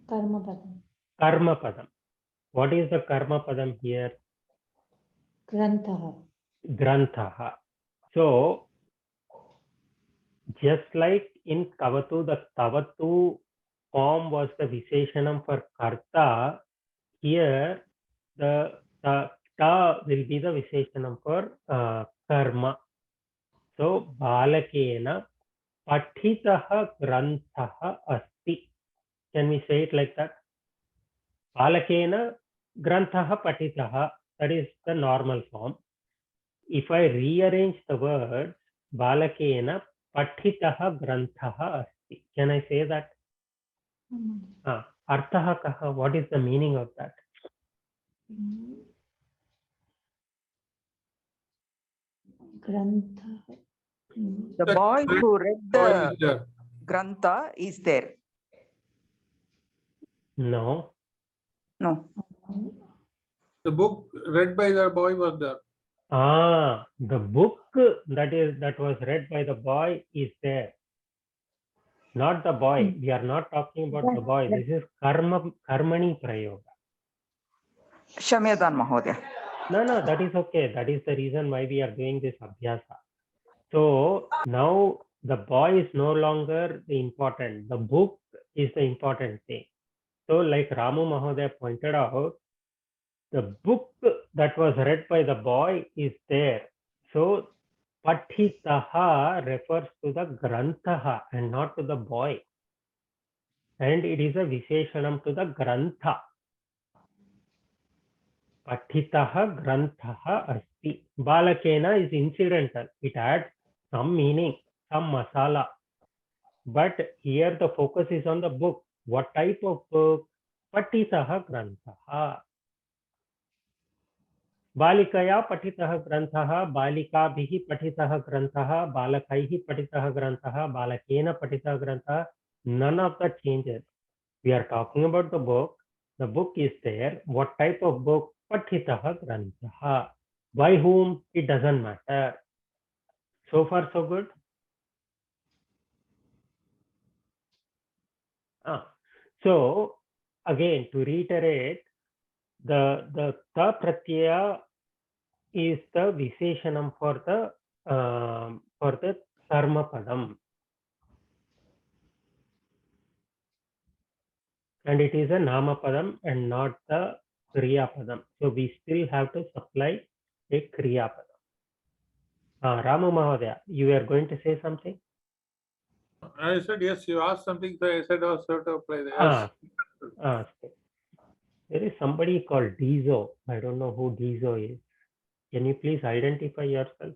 Karma Padam. Karma Padam. What is the Karma Padam here? Granthaha. Granthaha. So, just like in Kavatu, the Tavatu form was the Visheshanam for Karta, here the Ta will be the Visheshanam for Karma. So, Balakena Pathitaha Granthaha Asti. Can we say it like that? Balakena Granthaha Patitaha. That is the normal form. If I rearrange the words, Balakena Pathitaha Granthaha Asti. Can I say that? Arthaha Kaha. What is the meaning of that? Granthaha. The boy who read the Grantha is there. No. No. The book read by the boy was there. The book that was read by the boy is there. Not the boy. We are not talking about the boy. This is Karmani Prayoga. Shamyadan Mahodaya. No, that is okay. That is the reason why we are doing this Abhyasa. So now the boy is no longer the important. The book is the important thing. So like Ramu Mahodaya pointed out, the book that was read by the boy is there. So Pathitaha refers to the Granthaha and not to the boy. And it is a Visheshanam to the Grantha. Pathitaha Granthaha Asti. Balakena is incidental. It adds some meaning, some masala. But here the focus is on the book. What type of book? Patitaha Granthaha. Balikaya Patitaha Granthaha, Balikabhihi Patitaha Granthaha, Balakaihi Patitaha Granthaha, Balakena Patitaha Granthaha. None of the changes. We are talking about the book. The book is there. What type of book? Patitaha Granthaha. By whom? It doesn't matter. So far, so good. So again, to reiterate, the Ta Pratyaya is the Visheshanam for the Karma Padam. And it is a Nama Padam and not the Kriya Padam. So we still have to supply a Kriya Padam. Ramu Mahodaya, you are going to say something? I said yes, you asked something, so I said also to apply the yes. There is somebody called Dizo. I don't know who Dizo is. Can you please identify yourself?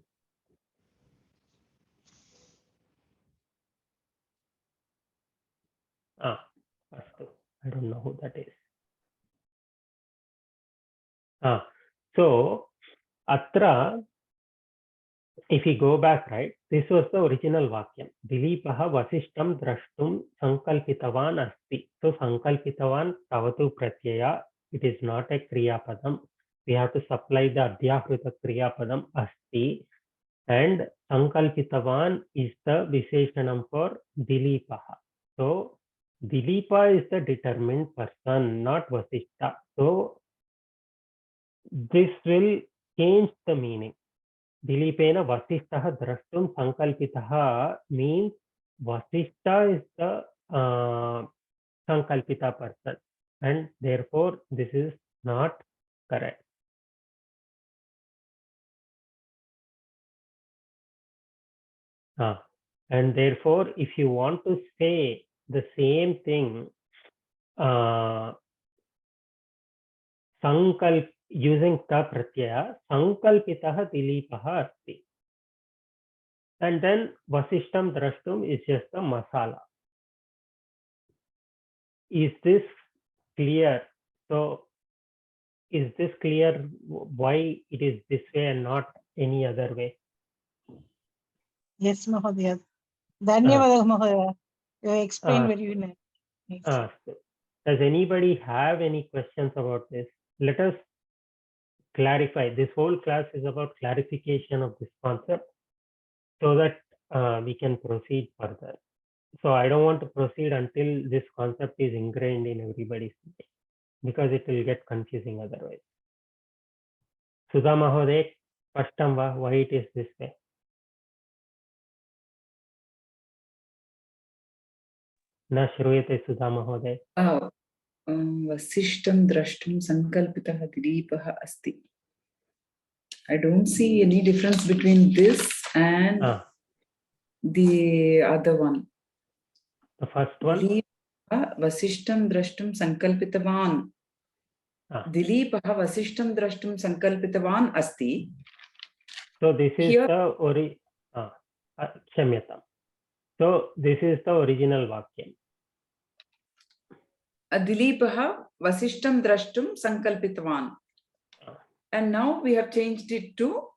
I don't know who that is. So, Atra, if we go back, right, this was the original Vakyam. Dilipaha Vasishtam Drashtum Sankalpitavan Asti. So, Sankalpitavan Tavatu Pratyaya, it is not a Kriya Padam. We have to supply the Adhyahruta Kriya Padam Asti. And Sankalpitavan is the Visheshanam for Dilipaha. So, Dilipa is the determined person, not Vasishta. So, this will change the meaning. Dilipena Vasishtaha Drashtum Sankalpitaha means Vasishta is the Sankalpita person, and therefore this is not correct. And therefore, if you want to say the same thing. Sankalp using ta pratyaya, sankalpitah dilipah asti. And then vasishtam drashtum is just a masala. Is this clear? So is this clear why it is this way and not any other way? Yes, Mahodaya. Dhanyavadah, Mahodaya. You explained very nice. Does anybody have any questions about this? Let us clarify. This whole class is about clarification of this concept so that we can proceed further. So I don't want to proceed until this concept is ingrained in everybody's mind, because it will get confusing otherwise. Sudha Mahoday, Pashtam va, why it is this way? न श्रूयते सुधा महोदय. Vasishtam drashtum sankalpitah dilipah asti. I don't see any difference between this and the other one. The first one? Vasishtam drashtum sankalpitavan. Dilipah vasishtam drashtum sankalpitavan asti. So this is the Kshamyatam. So this is the original Vakyam. Dilipah vasishtam drashtum sankalpitavan. And now we have changed it to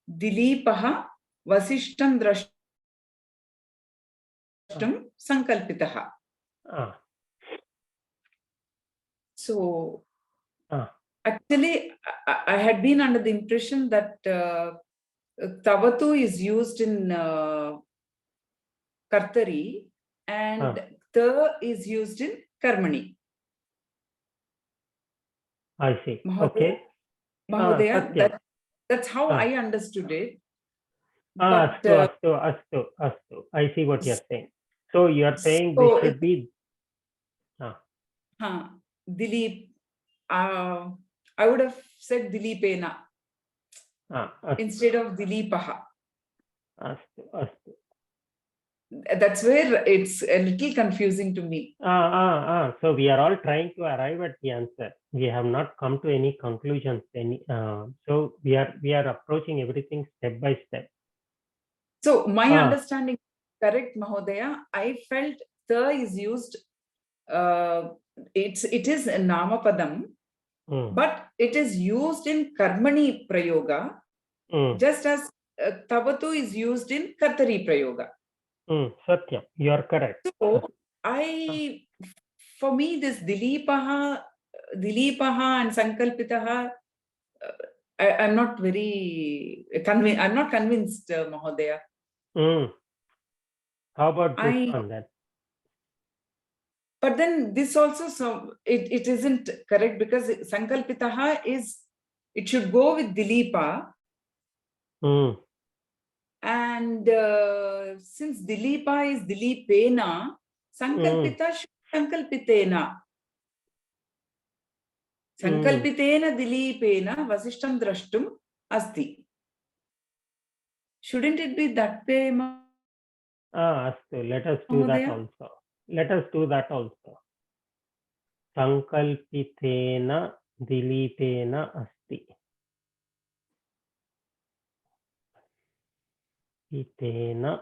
Dilipah vasishtam drashtum sankalpitaha. So actually I had been under the impression that Tavatu is used in Kartari and Ta is used in Karmani. I see. Okay. Mahodaya, that's how I understood it. Astu. I see what you're saying. So you're saying this should be Dilip. I would have said Dilipena instead of Dilipaha. Astu. That's where it's a little confusing to me. So we are all trying to arrive at the answer. We have not come to any conclusions. So we are approaching everything step by step. So my understanding is correct, Mahodaya. I felt the is used. It is a namapadam, but it is used in karmani prayoga, just as tavatu is used in kartari prayoga. Satyam, you are correct. So for me, this Dilipaha and Sankalpitaha, I'm not very convinced. I'm not convinced, Mahodaya. How about this one then? But then this also, it isn't correct, because Sankalpitaha it should go with Dilipa. And since Dilipa is Dilipena, Sankalpita should Sankalpitena. Sankalpitena Dilipena vasishtam drashtum asti. Shouldn't it be that way? Astu. Let us do that also. Sankalpitena Dilipena asti. Dilipena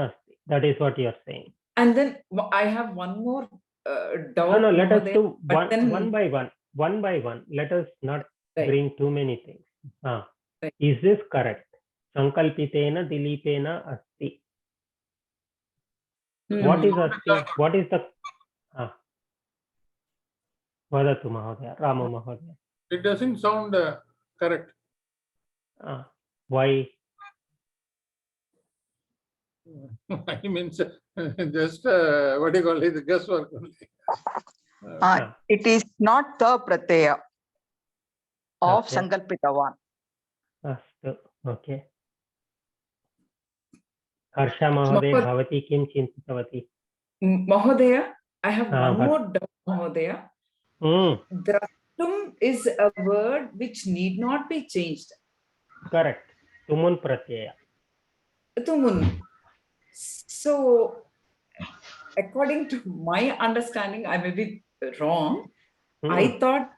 asti. That is what you are saying. And then I have one more doubt. No, let us do one by one. One by one. Let us not bring too many things. Is this correct? Sankalpitena Dilipena asti. What is asti? What is the Vadatu Mahodaya, Ramu Mahodaya. It doesn't sound correct. Why? I mean, just what do you call it? Guesswork only. It is not the pratyaya of Sankalpitavan. Okay. Harsha Mahodaya, Bhavati Kim Chintitavati. Mahodaya, I have one more doubt, Mahodaya. Drashtum is a word which need not be changed. Correct. Tumun pratyaya. Tumun. So according to my understanding, I may be wrong. I thought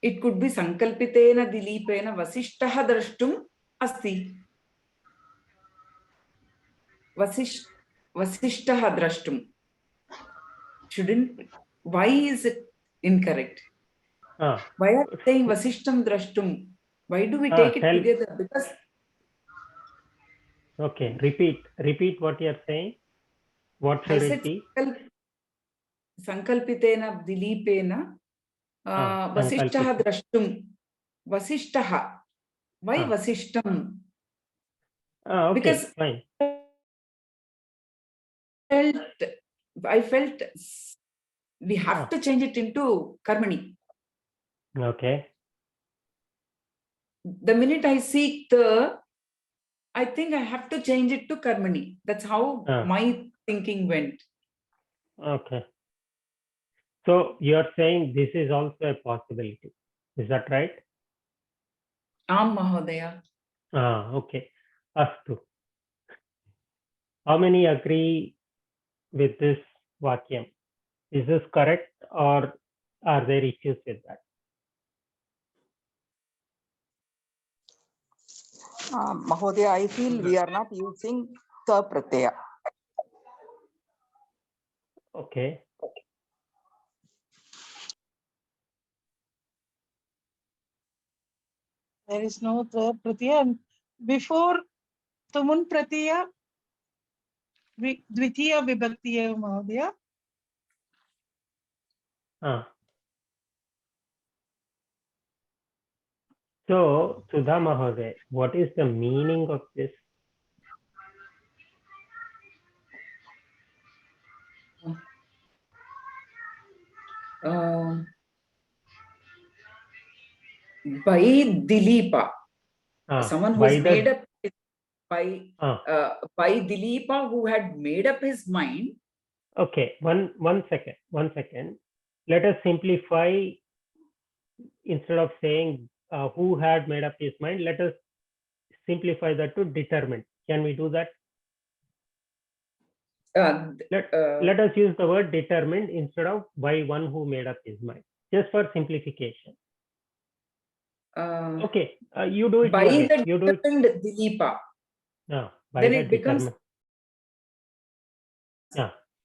it could be Sankalpitena Dilipena Vasishtaha Drashtum Asti. Vasishtaha Drashtum. Shouldn't, why is it incorrect? Why are you saying Vasishtam Drashtum? Why do we take it together? Because okay, repeat what you're saying. What should it be? Sankalpitena Dilipena Vasishtaha Drashtum. Vasishtaha. Why Vasishtam? Okay, because fine. I felt we have to change it into Karmani. Okay. The minute I seek the, I think I have to change it to Karmani. That's how my thinking went. Okay. So you're saying this is also a possibility. Is that right? Mahodaya. Okay. Astu. How many agree with this vakyam? Is this correct or are there issues with that? Mahodaya, I feel we are not using the pratyaya. Okay. There is no pratyaya. Before Tumun pratyaya, Dvitiya vibhaktiya Mahodaya. So, Sudha Mahodaya, what is the meaning of this? By Dilipa. Someone who has made up by Dilipa, who had made up his mind. Okay, one second. Let us simplify. Instead of saying who had made up his mind, let us simplify that to determined. Can we do that? Let us use the word determined instead of by one who made up his mind, just for simplification. Okay, you do it. By the determined Dilipa. By then the it becomes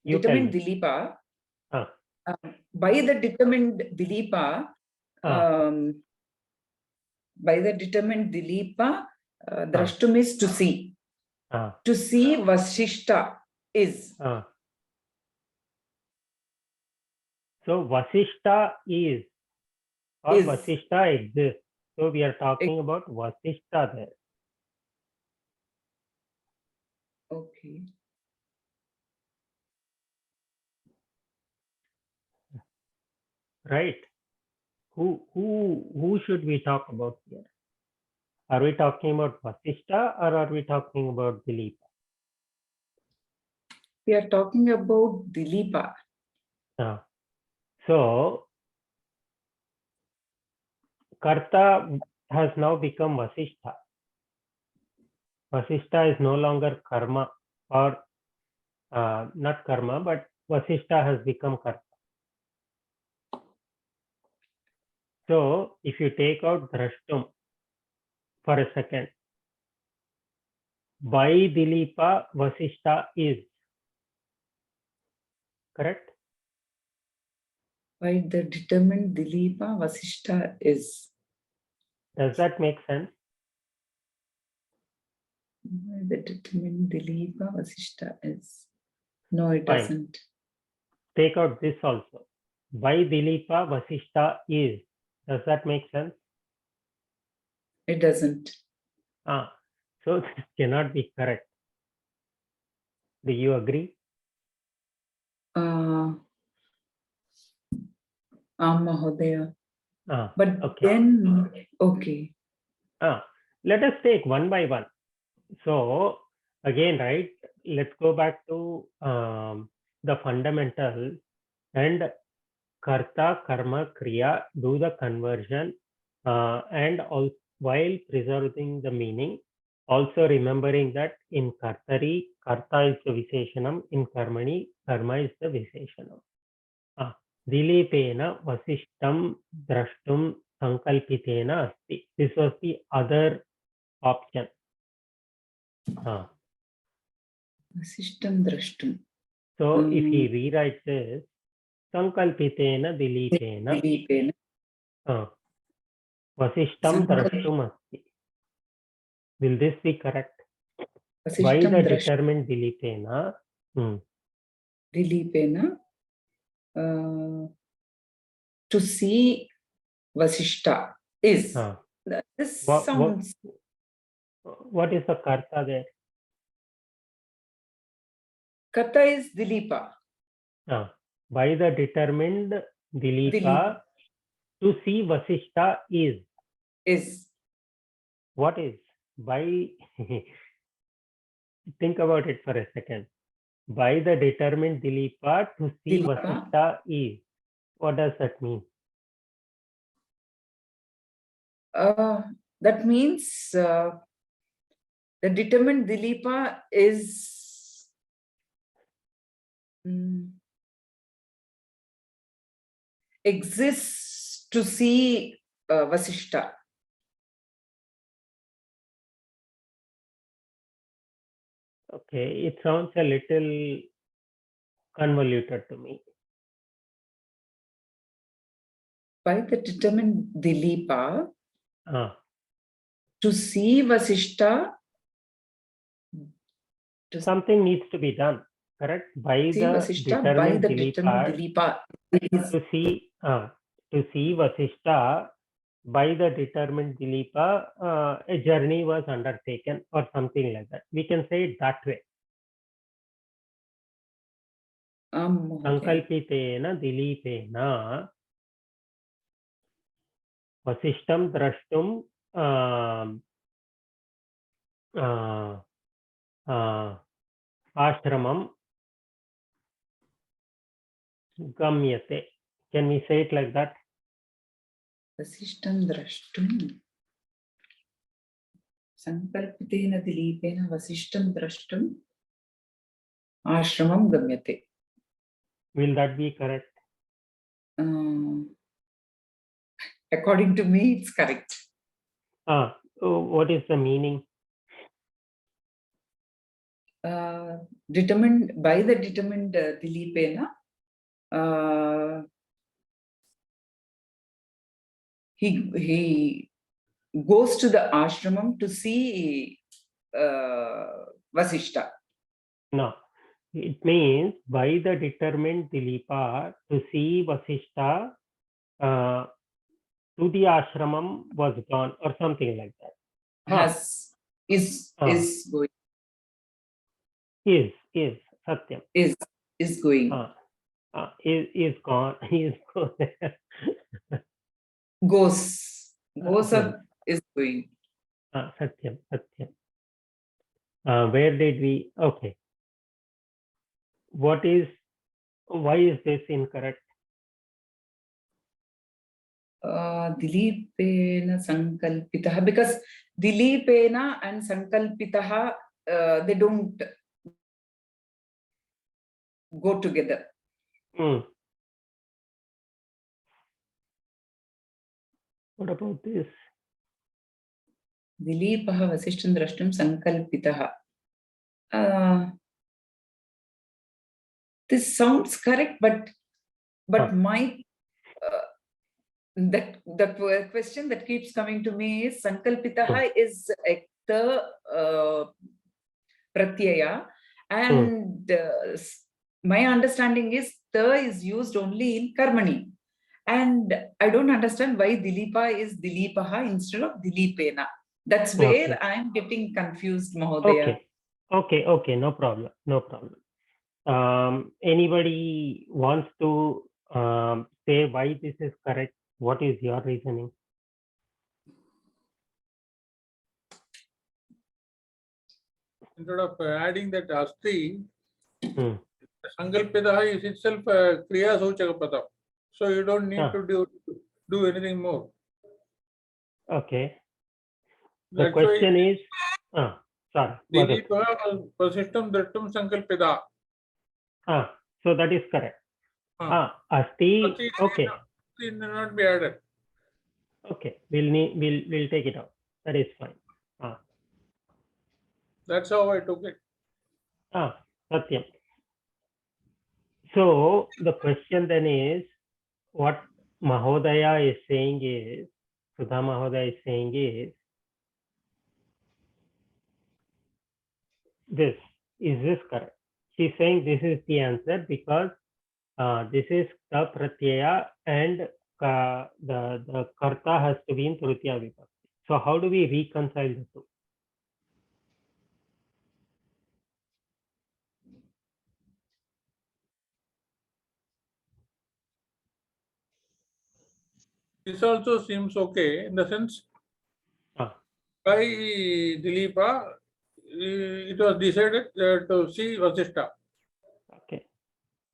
determined Dilipa. By the determined Dilipa. By the determined Dilipa, Drashtum is to see. To see Vasishta is. So Vasishta is, or Vasishta exists. So we are talking about Vasishta there. Okay. Right. Who should we talk about here? Are we talking about Vasishta or are we talking about Dilipa? We are talking about Dilipa. So Karta has now become Vasishta. Vasishta is no longer karma, or not karma, but Vasishta has become Karta. So if you take out Drashtum for a second, by Dilipa, Vasishta is. Correct? By the determined Dilipa, Vasishta is. Does that make sense? By the determined Dilipa, Vasishta is. No, it doesn't. Take out this also. By Dilipa, Vasishta is. Does that make sense? It doesn't. So this cannot be correct. Do you agree? Mahodaya. But okay. Then, okay. Let us take one by one. So again, right, let's go back to the fundamental, and Karta, Karma, Kriya, do the conversion, and while preserving the meaning, also remembering that in Kartari, karta is the visheshanam. In karmani, karma is the visheshanam. Dilipena vasishtam drashtum sankalpitena asti. This was the other option. Vasishtam drashtum. So if he rewrites this, sankalpitena dilipena Dilipena. vasishtam drashtum asti. Will this be correct? Why Vasishtam the drashtum. determined dilipena? Dilipena. To see Vasishta is. This sounds. What is the karta there? Karta is Dilipa. By the determined Dilipa, to see Vasishta is. Is. What is? By think about it for a second. By the determined Dilipa, to see Vasishta is. What does that mean? That means the determined Dilipa is exists to see Vasishta. Okay, it sounds a little convoluted to me. By the determined Dilipa, to see Vasishta, something needs to be done, correct? By the determined Dilipa, to see Vasishta, by the determined Dilipa, a journey was undertaken or something like that. We can say it that way. Sankalpitena Dilipena Vasishtam drashtum ashramam gamyate. Can we say it like that? Vasishtam drashtum. Sankalpitena Dilipena Vasishtam drashtum ashramam gamyate. Will that be correct? According to me, it's correct. What is the meaning? Determined by the determined Dilipena, he goes to the ashramam to see Vasishta. No, it means by the determined Dilipa, to see Vasishta, to the ashramam was gone or something like that. Is going. Is Satyam. Is going. Is gone. Is gone. Goes is going. Satyam. Where did we? Okay. Why is this incorrect? Dilipena Sankalpitaha, because Dilipena and Sankalpitaha, they don't go together. What about this? Dilipaha Vasishtam drashtum Sankalpitaha. This sounds correct, but my the question that keeps coming to me is Sankalpitaha is the pratyaya, and my understanding is the is used only in karmani, and I don't understand why Dilipa is Dilipaha instead of Dilipena. That's where I'm getting confused, Mahodaya. Okay, no problem. Anybody wants to say why this is correct? What is your reasoning? Instead of adding that asti, Sankalpitaha is itself Kriya Suchakapada. So you don't need to do anything more. Okay. The question is, Sorry. Dilipa vasishtam drishtum sankalpita. So that is correct. Asti. Okay. It need not be added. Okay. We'll take it out. That is fine. That's how I took it. Satyam. So the question then is, what Mahodaya is saying is, Sudha Mahodaya is saying is, this. Is this correct? She's saying this is the answer because this is ta pratyaya and the karta has to be in tritiya vibhakti. So how do we reconcile the two? This also seems okay in the sense by Dilipa, it was decided to see Vasishta. Okay.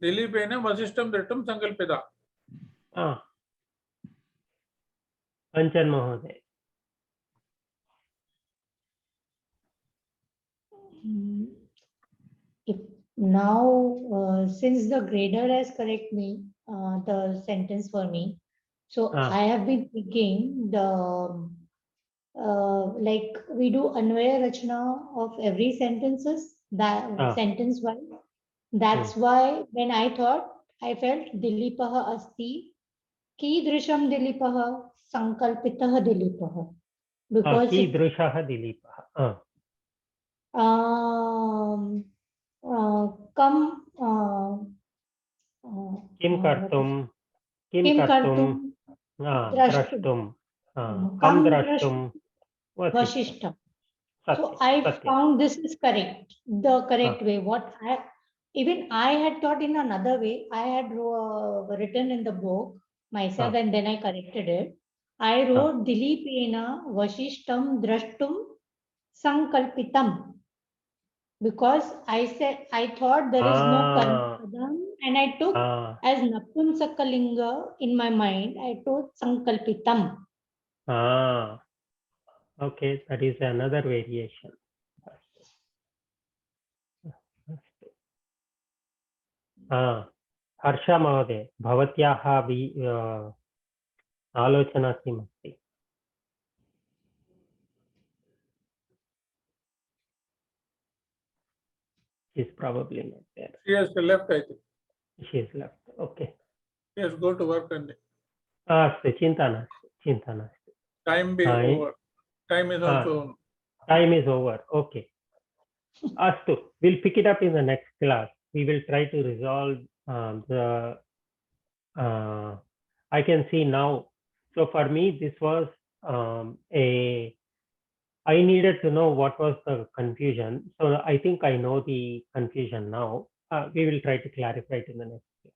Dilipena Vasishtam Drishtam Sankalpita. Kanchan Mahoday. If now, since the grader has corrected me, the sentence for me, so I have been thinking the like we do Anvaya Rachna of every sentences, that sentence wise. That's why when I thought, I felt Dilipaha Asti, Kidrisham Dilipaha, Sankalpitaha Dilipaha. Because Kidrishaha Dilipaha. Kim kartum, drashtum, kam drashtum, Vasishtam. So I found this is correct, the correct way. What even I had thought in another way. I had written in the book myself and then I corrected it. I wrote Dilipena Vasishtam Drashtum Sankalpitam. Because I thought there is no Karmadam and I took as Napumsakalinga in my mind, I took Sankalpitam. Okay, that is another variation. Harsha Mahode, Bhavatyaha Alochana Kimasti. She's probably not there. She has left, I think. She has left. Okay. Yes, go to work and Chinta nasti. time be over. Time is also. Time is over. Okay. Astu, we'll pick it up in the next class. We will try to resolve I can see now. So for me, this was I needed to know what was the confusion. So I think I know the confusion now. We will try to clarify it in the next class.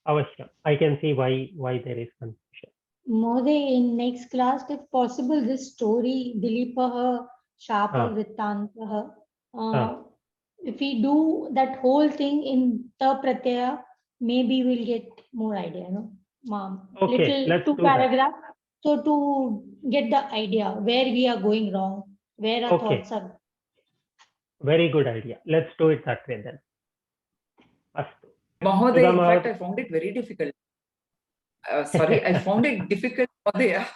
Avashyam. I can see why there is confusion. Mode, in next class, if possible, this story, Dilipaha, Shapa, Vrittantaha, if we do that whole thing in Ta Pratyaya, maybe we'll get more idea, no? Okay, let's two do paragraphs. So to get the idea where we are going wrong, where our thoughts are. Very good idea. Let's do it that way then. Mahodaya, in fact, I found it very difficult. Sorry, I found it difficult, Mahodaya,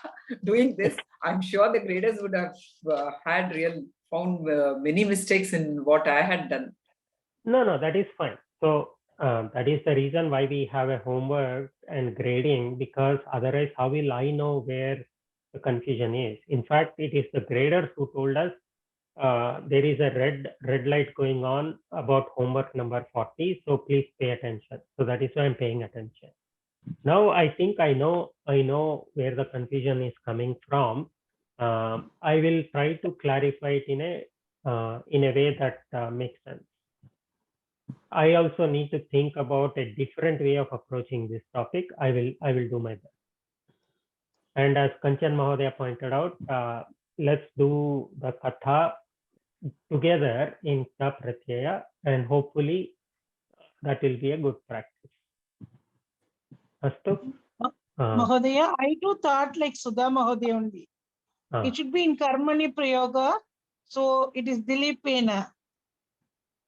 doing this. I'm sure the graders would have found many mistakes in what I had done. No, that is fine. So that is the reason why we have a homework and grading, because otherwise how will I know where the confusion is? In fact, it is the graders who told us there is a red light going on about homework number 40. So please pay attention. So that is why I'm paying attention. Now I think I know where the confusion is coming from. I will try to clarify it in a way that makes sense. I also need to think about a different way of approaching this topic. I will do my best. And as Kanchan Mahodaya pointed out, let's do the katha together in Ta Pratyaya, and hopefully that will be a good practice. Astu? Mahodaya, I too thought like Sudha Mahodaya only. It should be in Karmani Prayoga So it is Dilipena.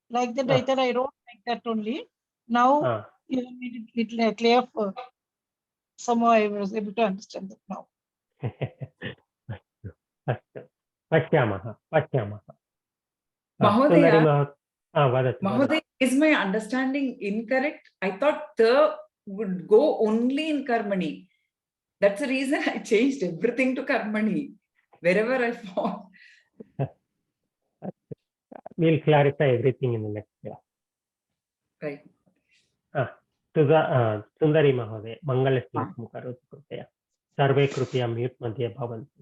Like that, Ah. I thought I wrote like that only. Now Ah. you have made it little clear for somehow I was able to understand that now. अस्तु अस्तु पश्यामः पश्यामः Mahodaya, वदतु Mahodaya, is my understanding incorrect? I thought the would go only in Karmani. That's the reason I changed everything to Karmani. Wherever I found. We'll clarify everything in the next class. Right. सुन्दरी महोदय मङ्गलश्लोकं करोतु कृपया सर्वे कृपया mute मध्ये भवन्तु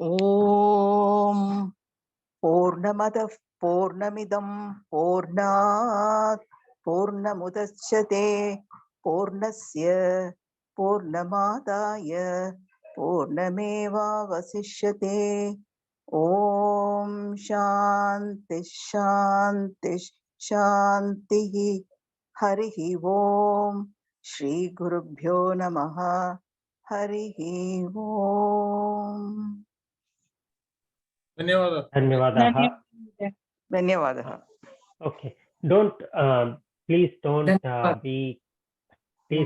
ॐ पूर्णमदः पूर्णमिदं पूर्णात् पूर्णमुदच्यते पूर्णस्य पूर्णमादाय पूर्णमेवावशिष्यते ॐ शान्ति शान्ति शान्तिः हरिः ॐ श्रीगुरुभ्यो नमः हरिः ॐ धन्यवादः धन्यवादाः धन्यवादः Okay, don't please don't be